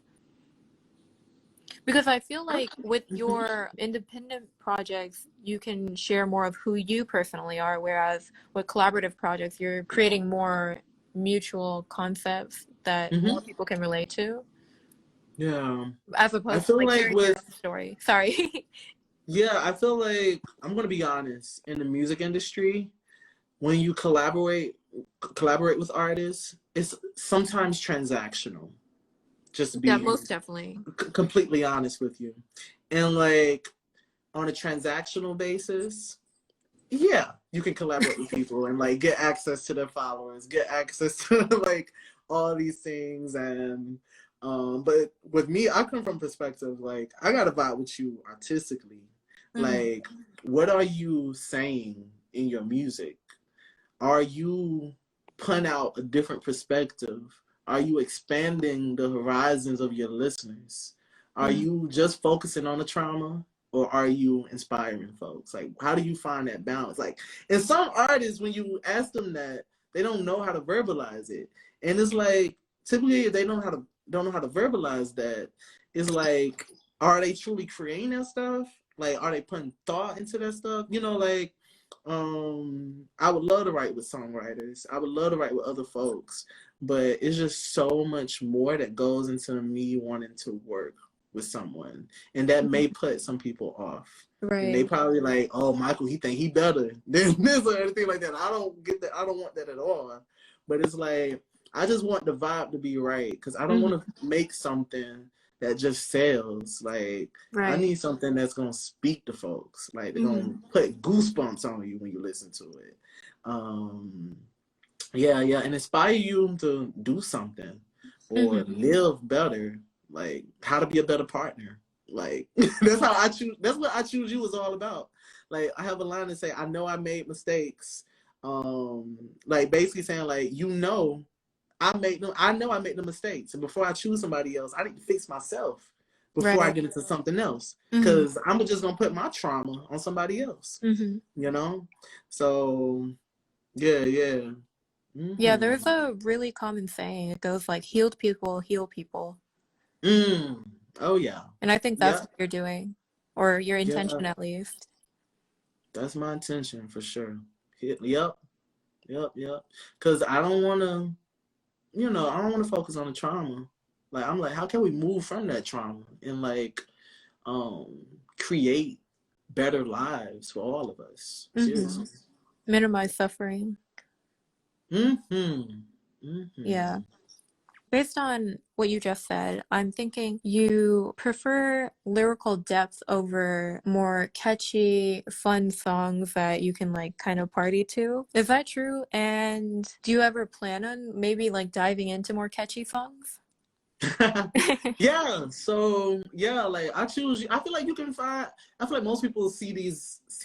Because I feel like with Mhm. your independent projects, you can share more of who you personally are, whereas with collaborative projects, you're creating more mutual concepts that more Mhm. people can relate to, Yeah. as I opposed to feel like like sharing your with own story. Sorry. Yeah, I feel like I'm gonna be honest. In the music industry, when you collaborate with artists, it's sometimes transactional. Just to Yeah, be most definitely. completely honest with you, and like on a transactional basis, yeah, you can collaborate with people and like get access to their followers, get access to like all these things, and but with me, I come from perspective like I gotta vibe with you artistically. Mm-hmm. Like, what are you saying in your music? Are you putting out a different perspective? Are you expanding the horizons of your listeners? Are Mm-hmm. you just focusing on the trauma, or are you inspiring folks? Like, how do you find that balance? Like, and some artists, when you ask them that, they don't know how to verbalize it. And it's like, typically, if they don't know how to verbalize that, it's like, are they truly creating that stuff? Like, are they putting thought into that stuff? You know, like, I would love to write with songwriters. I would love to write with other folks, but it's just so much more that goes into me wanting to work with someone, and that may put some people off. And they Right. probably like, oh, Michael, he think he better than this or anything like that. I don't get that. I don't want that at all. But it's like I just want the vibe to be right because I don't Mm-hmm. want to make something that just sells. Like I Right. need something that's gonna speak to folks. Like they're Mm-hmm. gonna put goosebumps on you when you listen to it. Um, yeah, and inspire you to do something or Mm-hmm. live better. Like how to be a better partner. Like that's how I choose. That's what I choose you is all about. Like I have a line to say, I know I made mistakes. Like basically saying like I know I make the mistakes, and before I choose somebody else, I need to fix myself before I Right. get into something else. Mm-hmm. Because I'm just gonna put my trauma on somebody else, Mm-hmm. you know. So yeah. Yeah, Hmm. there's a really common saying. It goes like, healed people heal people. Mm. Oh yeah. And I think that's Yeah. what you're doing. or your Yeah, intention at least. that's my intention for sure. Yep, yep. Because I don't want to, I don't want to focus on the trauma. Like, I'm like, how can we move from that trauma and like um create better lives for all of us? Mm-hmm. Seriously. Minimize suffering. Mm-hmm. Yeah. Mm-hmm. Based on what you just said, I'm thinking you prefer lyrical depth over more catchy, fun songs that you can like kind of party to. Is that true? And do you ever plan on maybe like diving into more catchy songs? Yeah, so yeah, like I feel like you can find I feel like most people see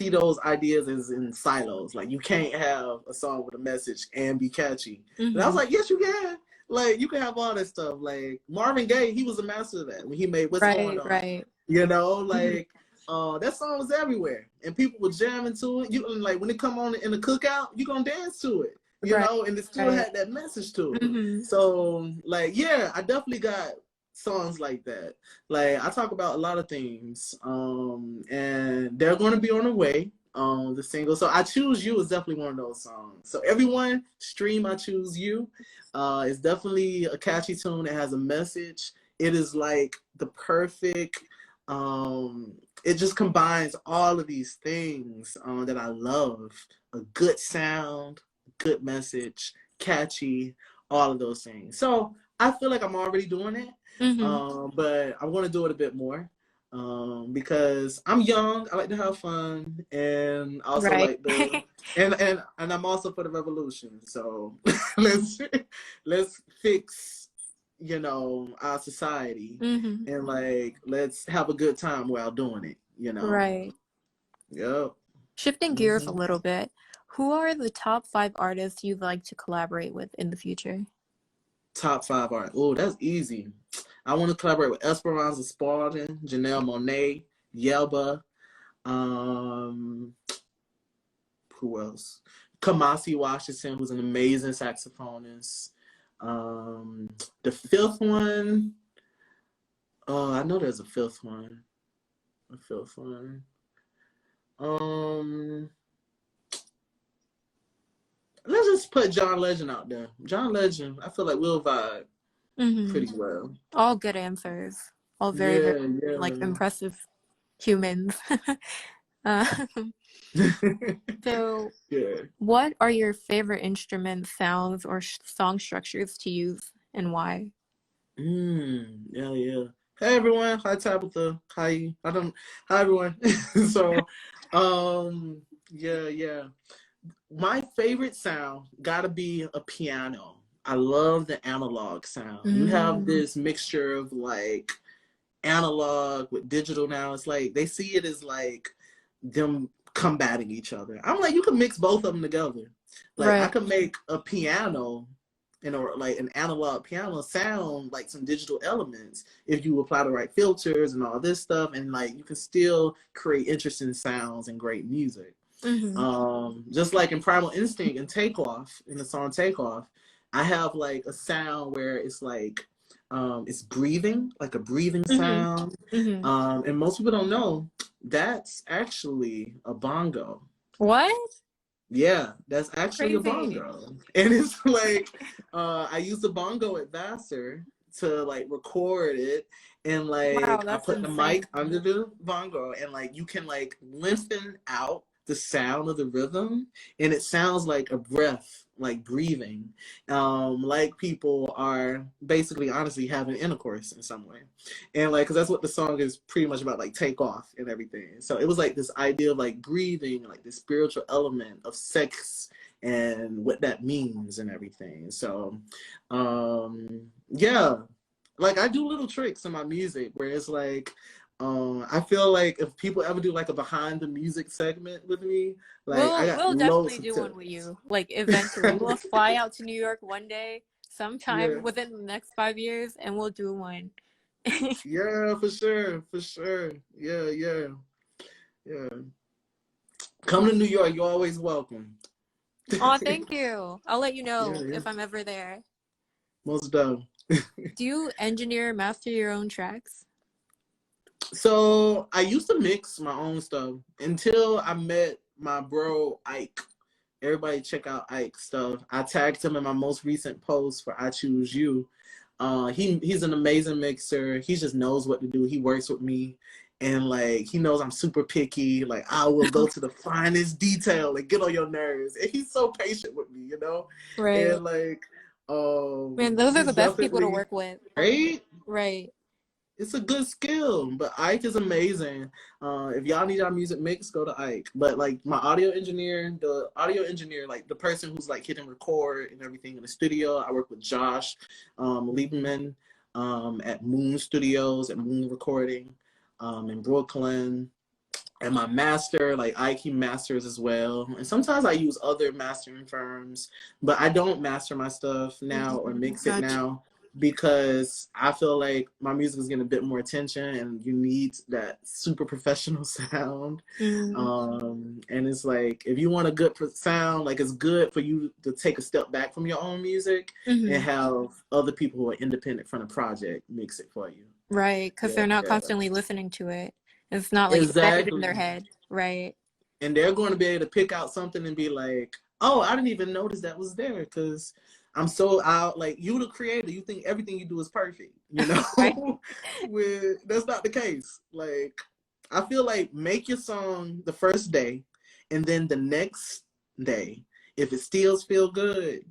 those ideas as in silos. Like you can't have a song with a message and be catchy. And I was Mm-hmm. like, yes you can. Like you can have all that stuff. Like Marvin Gaye, he was a master of that when he made What's Going Right, On. right. Mm-hmm. Like that song was everywhere and people were jamming to it. You like when it come on in the cookout, you gonna dance to it. Right, And it still right. had that message to it. Mm-hmm. So like yeah, I definitely got songs like that. Like I talk about a lot of things, and they're going to be on the way. The single. So I Choose You is definitely one of those songs. So everyone stream I Choose You. It's definitely a catchy tune. It has a message. It is like the perfect. It just combines all of these things that I love. A good sound, good message, catchy, all of those things. So I feel like I'm already doing it, Mm-hmm. but I want to do it a bit more because I'm young. I like to have fun, and I also Right. like the and I'm also for the revolution. So let's let's fix our society Mm-hmm. and like let's have a good time while doing it. Right. Yep. Shifting gears a Hmm. little bit, who are the top 5 artists you'd like to collaborate with in the future? Top five art. Oh, that's easy. I want to collaborate with Esperanza Spalding, Janelle Monáe, Yelba. Um, who else? Kamasi Washington, who's an amazing saxophonist. Um, the fifth one. Oh, I know there's a fifth one. A fifth one. Um, let's just put John Legend out there. John Legend. I feel like we'll vibe Mm-hmm. pretty well. All good answers. All very, very Yeah, like yeah. impressive humans. Um, so, Yeah. what are your favorite instrument sounds or song structures to use and why? Yeah, yeah. Hey everyone, hi Tabitha. Hi. I don't Hi everyone. So yeah, yeah. My favorite sound gotta be a piano. I love the analog sound. You have Mm, this mixture of like analog with digital now. It's like they see it as like them combating each other. I'm like, you can mix both of them together. Like I right. could make a piano, or like an analog piano sound like some digital elements if you apply the right filters and all this stuff, and like you can still create interesting sounds and great music. Mm-hmm. Just like in Primal Instinct and Takeoff, in the song Takeoff, I have like a sound where it's like it's breathing, like a breathing Mm-hmm. sound. Mm-hmm. And most people don't know that's actually a bongo. What? Yeah, that's actually a Crazy. bongo. And it's like I use the bongo at Vassar to like record it, and Wow, like I that's put the insane. mic under the bongo, and like you can like lengthen out the sound of the rhythm, and it sounds like a breath, like breathing, like people are basically honestly having intercourse in some way. And like because that's what the song is pretty much about, like take off and everything. So it was like this idea of like breathing, like this spiritual element of sex and what that means and everything. So yeah, like I do little tricks in my music where it's like I feel like if people ever do like a behind the music segment with me, like I got We'll loads definitely of do one with tips. you. Like eventually. We'll fly out to New York one day, sometime Yeah. within the next 5 years, and we'll do one. Yeah, for sure. For sure. Yeah, yeah. Yeah. Come to New York, you're always welcome. Oh, thank you. I'll let you Yeah, know yeah. if I'm ever there. Most done. Do you engineer, master your own tracks? So I used to mix my own stuff until I met my bro Ike. Everybody check out Ike's stuff. I tagged him in my most recent post for I Choose You. He's an amazing mixer. He just knows what to do. He works with me, and like he knows I'm super picky. Like I will go to the finest detail and get on your nerves. And he's so patient with me, you know. Right. And like, Man, those are he's the best people to definitely work with. right. Right. It's a good skill, but Ike is amazing. If y'all need our music mix, go to Ike. But like my the audio engineer, like the person who's like hitting record and everything in the studio, I work with Josh Lieberman at Moon Studios and Moon Recording in Brooklyn. And my master, like Ike, he masters as well. And sometimes I use other mastering firms, but I don't master my stuff now or mix it Gotcha. now because I feel like my music is getting a bit more attention and you need that super professional sound. And it's like, if you want a good sound, like it's good for you to take a step back from your own music and have other people who are independent from the project mix it for you. Right, because they're not Yeah. constantly listening to it. It's not like embedded in Exactly. their head. Right. And they're going to be able to pick out something and be like, oh, I didn't even notice that was there because I'm so out. Like, you the creator, you think everything you do is perfect, you know? Right. That's not the case. Like, I feel like make your song the first day, and then the next day, if it still feels good,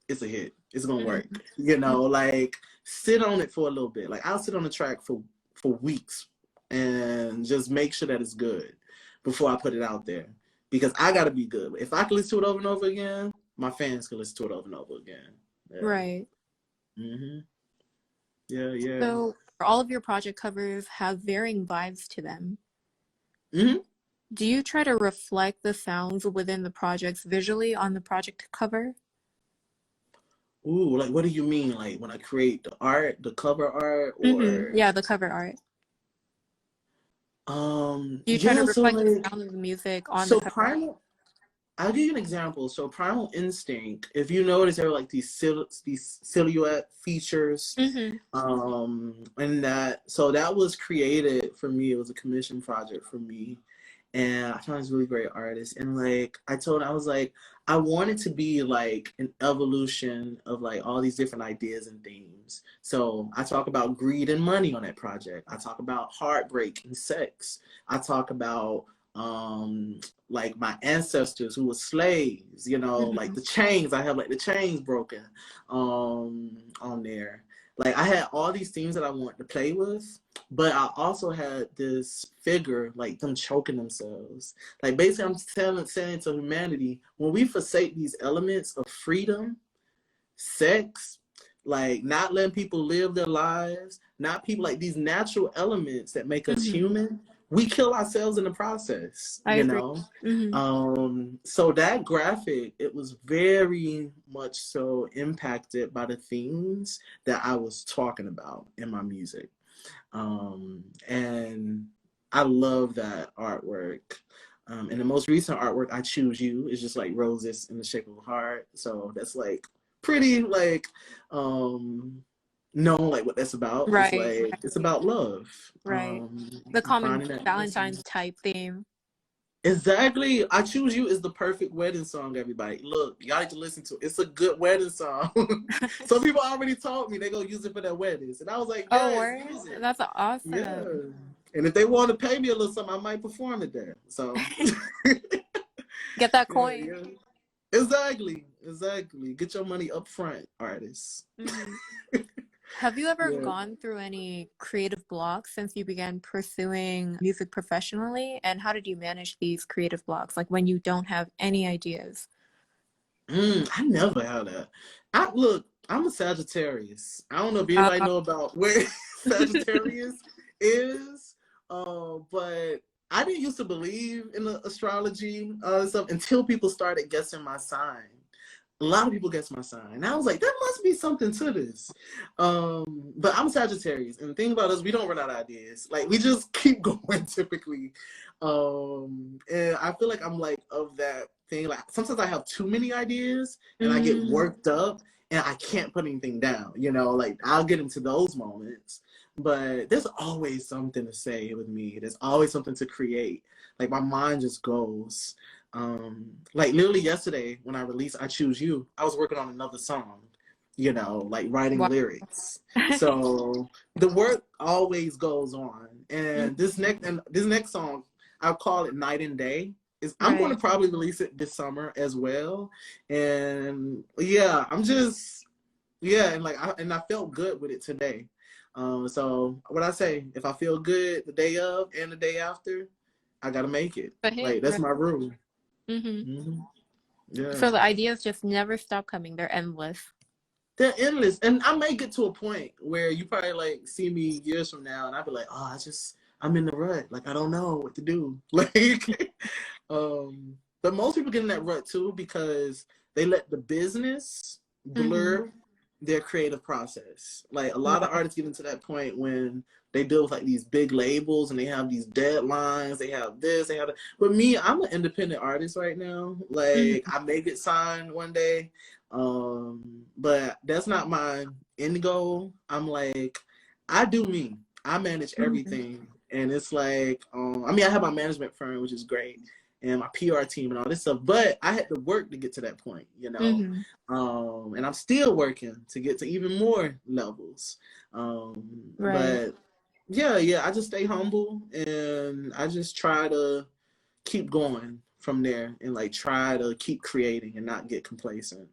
it's a hit. It's going to work. You know, like, sit on it for a little bit. Like, I'll sit on the track for weeks and just make sure that it's good before I put it out there, because I got to be good. If I can listen to it over and over again, my fans can listen to it over and over again. Yeah. Right. Yeah. So all of your project covers have varying vibes to them. Do you try to reflect the sounds within the projects visually on the project cover? Ooh, like what do you mean? Like when I create the art, the cover art, or Yeah, the cover art. Do you try to yeah, so reflect the like sound of the music on the cover? I'll give you an example. So Primal Instinct, if you notice, there are like these silhouette features, and that was created for me. It was a commission project for me, and I found this really great artist. And like I was like, I wanted to be like an evolution of like all these different ideas and themes. So I talk about greed and money on that project. I talk about heartbreak and sex. I talk about like my ancestors who were slaves, you know, like the chains. I have like the chains broken on there. Like I had all these themes that I wanted to play with, but I also had this figure, like them choking themselves. Like basically I'm saying to humanity, when we forsake these elements of freedom, sex, like not letting people live their lives, not people, like these natural elements that make us human, we kill ourselves in the process, I you agree. know? So that graphic, it was very much so impacted by the themes that I was talking about in my music. And I love that artwork. And the most recent artwork, I Choose You, is just like roses in the shape of a heart. So that's like pretty like known, like what that's about. It's like it's about love. Right. The And common finding that Valentine's person. type theme. Exactly. I Choose You is the perfect wedding song, everybody. Look, y'all need to listen to it. It's a good wedding song. Some people already told me they're going to use it for their weddings. And I was like, Oh, yes, word? use it. That's awesome. Yeah. And if they want to pay me a little something, I might perform it there. So Get that coin. Yeah. Exactly. Get your money up front, artists. Have you ever gone through any creative blocks since you began pursuing music professionally? And how did you manage these creative blocks? Like when you don't have any ideas? I never had that. Look, I'm a Sagittarius. I don't know if anybody know about where Sagittarius is, but I didn't used to believe in the astrology and stuff until people started guessing my sign. A lot of people guess my sign. And I was like, there must be something to this. But I'm Sagittarius. And the thing about us, we don't run out of ideas. Like, we just keep going typically. And I feel like I'm like of that thing. Like, sometimes I have too many ideas and I get worked up and I can't put anything down. You know, like, I'll get into those moments. But there's always something to say with me. There's always something to create. Like my mind just goes. Like literally yesterday when I released I Choose You, I was working on another song, you know, like writing Wow. lyrics. So the work always goes on. And this next song, I'll call it Night and Day. I'm going to Right. probably release it this summer as well. And yeah, I'm just and like I felt good with it today. So what I say, if I feel good the day of and the day after, I gotta make it. But hey, Like that's my rule. mm-hmm. Yeah. So the ideas just never stop coming. They're endless. They're endless. And I may get to a point where you probably like see me years from now and I'll be like, oh, I'm in the rut. Like I don't know what to do. Like but most people get in that rut too because they let the business blur their creative process. Like a lot of Right. artists get into that point when they deal with like these big labels and they have these deadlines, they have this, they have that. But me, I'm an independent artist right now. Like I may get signed one day. But that's not my end goal. I'm like, I do me. I manage everything. And it's like, I mean, I have my management firm, which is great, and my PR team and all this stuff, but I had to work to get to that point, you know? And I'm still working to get to even more levels. Right. But yeah, I just stay humble and I just try to keep going from there and like try to keep creating and not get complacent.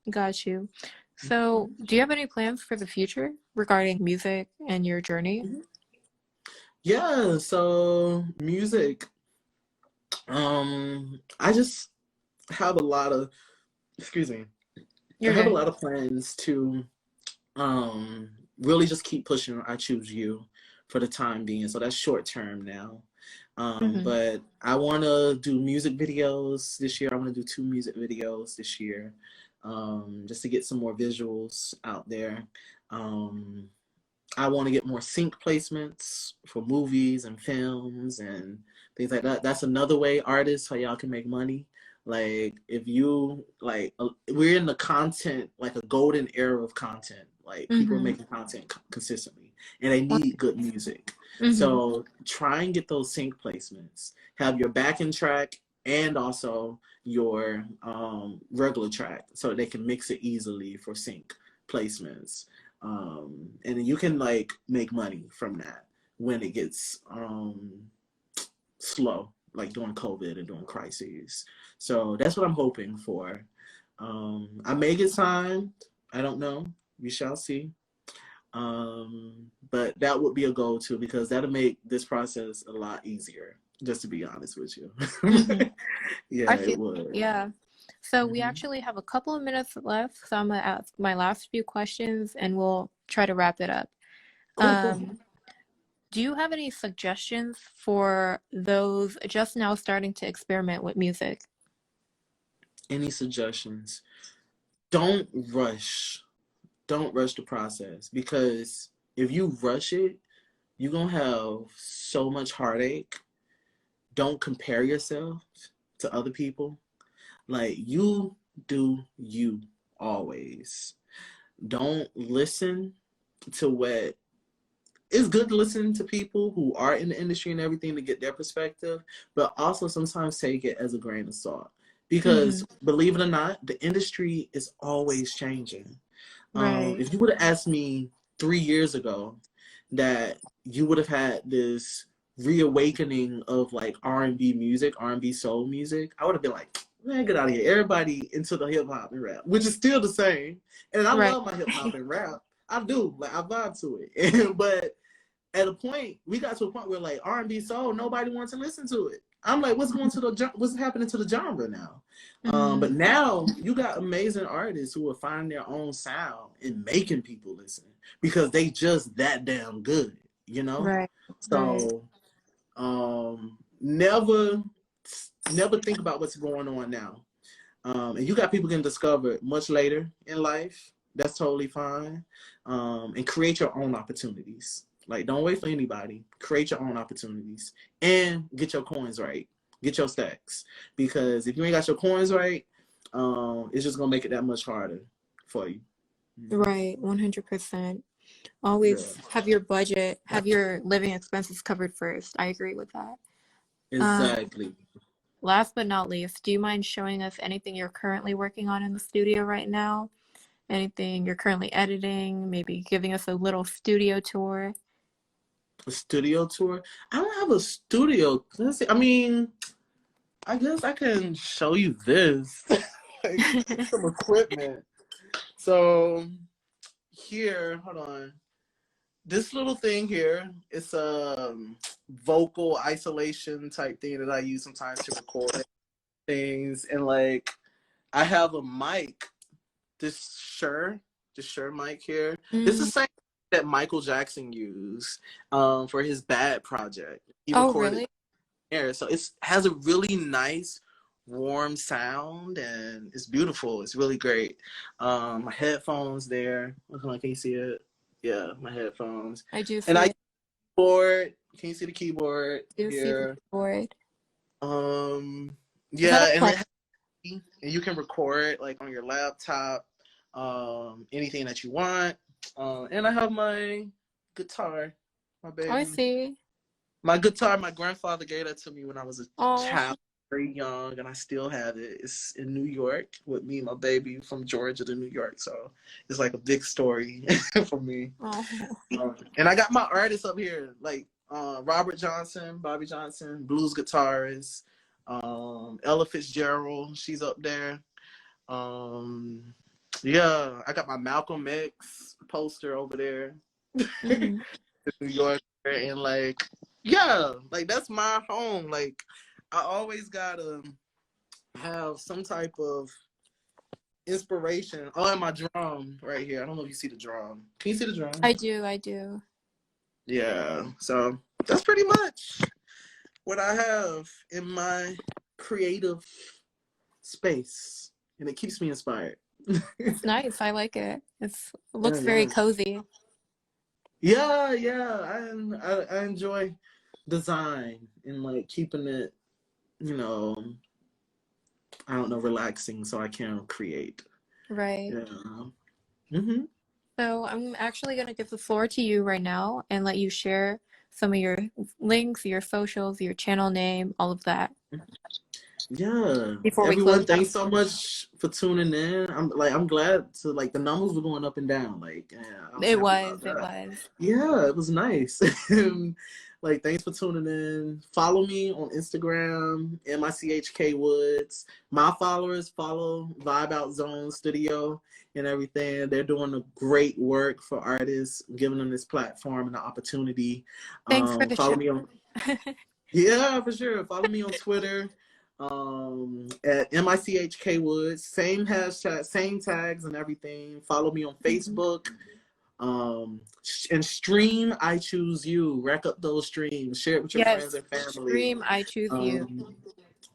Got you. So, do you have any plans for the future regarding music and your journey? Yeah, so music. I just have a lot of, excuse me, I You're have a good. lot of plans to really just keep pushing I Choose You for the time being. So that's short term now. But I want to do music videos this year. I want to do 2 music videos this year, just to get some more visuals out there. I want to get more sync placements for movies and films and things like that. That's another way, artists, how y'all can make money. Like if you like, we're in the content, like a golden era of content. Like people are making content consistently, and they need good music. So try and get those sync placements. Have your backing track and also your regular track, so they can mix it easily for sync placements. And then you can like make money from that when it gets slow, like during COVID and during crises. So that's what I'm hoping for. I may get signed. I don't know. We shall see. But that would be a goal too, because that'll make this process a lot easier, just to be honest with you. Yeah, I it feel, would. yeah. So we actually have a couple of minutes left, so I'm gonna ask my last few questions and we'll try to wrap it up. Cool. Do you have any suggestions for those just now starting to experiment with music? Any suggestions? Don't rush. Don't rush the process, because if you rush it, you're gonna have so much heartache. Don't compare yourself to other people. Like you do you always. Don't listen to what, it's good to listen to people who are in the industry and everything to get their perspective, but also sometimes take it as a grain of salt. Because believe it or not, the industry is always changing. Right. If you would have asked me 3 years ago that you would have had this reawakening of like R&B music, R&B soul music, I would have been like, man, get out of here. Everybody into the hip hop and rap, which is still the same. And I Right. love my hip hop and rap. I do. Like I vibe to it. But at a point, we got to a point where like R&B soul, nobody wants to listen to it. I'm like, what's happening to the genre now? But now you got amazing artists who are finding their own sound and making people listen because they just that damn good, you know? Right. Right. So never think about what's going on now. And you got people getting discovered much later in life. That's totally fine. And create your own opportunities. Like, don't wait for anybody. Create your own opportunities and get your coins right. Get your stacks. Because if you ain't got your coins right, it's just going to make it that much harder for you. Right. 100%. Yeah, Always have your budget, have your living expenses covered first. I agree with that. Um, exactly. Last but not least, do you mind showing us anything you're currently working on in the studio right now? Anything you're currently editing? Maybe giving us a little studio tour? A studio tour. I don't have a studio. Let's see. I mean, I guess I can show you this. Like some equipment. So here, hold on. This little thing here, it's a vocal isolation type thing that I use sometimes to record things. And like I have a mic, this Shure mic here. It's the Mm. same that Michael Jackson used for his Bad project. He Oh, recorded really? air. So it has a really nice warm sound and it's beautiful. It's really great. My headphones there. Can you see it? Yeah, my headphones. I do And see I it. keyboard. Can you see the keyboard I do see the here? keyboard. Um Is that a yeah, and play? and you can record like on your laptop, anything that you want. And I have my guitar, my Oh, I baby. see. My guitar, my grandfather gave that to me when I was a Oh, child, very young, and I still have it. It's in New York with me and my baby from Georgia to New York. So it's like a big story for me. oh. And I got my artists up here, like Robert Johnson, Bobby Johnson, blues guitarist, Ella Fitzgerald, she's up there. Um, yeah, I got my Malcolm X poster over there. Hmm. New York, and like, yeah, like that's my home. Like, I always gotta have some type of inspiration. Oh, and my drum right here. I don't know if you see the drum. Can you see the drum? I do, I do. Yeah. So that's pretty much what I have in my creative space, and it keeps me inspired. It's nice. I like it. It Yeah, looks very yeah, cozy. yeah, yeah. I enjoy design and like keeping it, you know, I don't know, relaxing so I can create. Right. Yeah. Hmm. So I'm actually going to give the floor to you right now and let you share some of your links, your socials, your channel name, all of that Yeah. before we close Everyone, out. thanks so much for tuning in. I'm glad to like the numbers were going up and down. Like, yeah, I was It happy about was, it that. was. Yeah, it was nice. And, like, thanks for tuning in. Follow me on Instagram, MICHK Woods. My followers follow Vibe Out Zone Studio and everything. They're doing a great work for artists, giving them this platform and the opportunity. Thanks for the Follow shout. me on, yeah, for sure. Follow me on Twitter at MICHK Woods. Same hashtag, same tags and everything. Follow me on Mhm. Facebook. And stream I Choose You. Rack up those streams. Share it with your friends Yes, and family. stream I Choose You.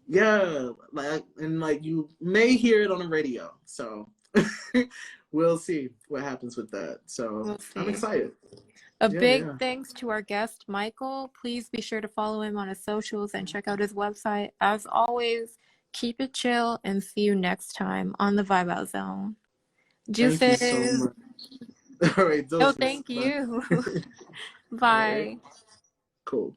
Yeah, like you may hear it on the radio. So we'll see what happens with that. So We'll I'm see. excited. A Yeah, big yeah. thanks to our guest, Michael. Please be sure to follow him on his socials and check out his website. As always, keep it chill and see you next time on the Vibe Out Zone. Thank you so Juices. much. All right, No, doses. thank Bye. you. All right, Bye. cool.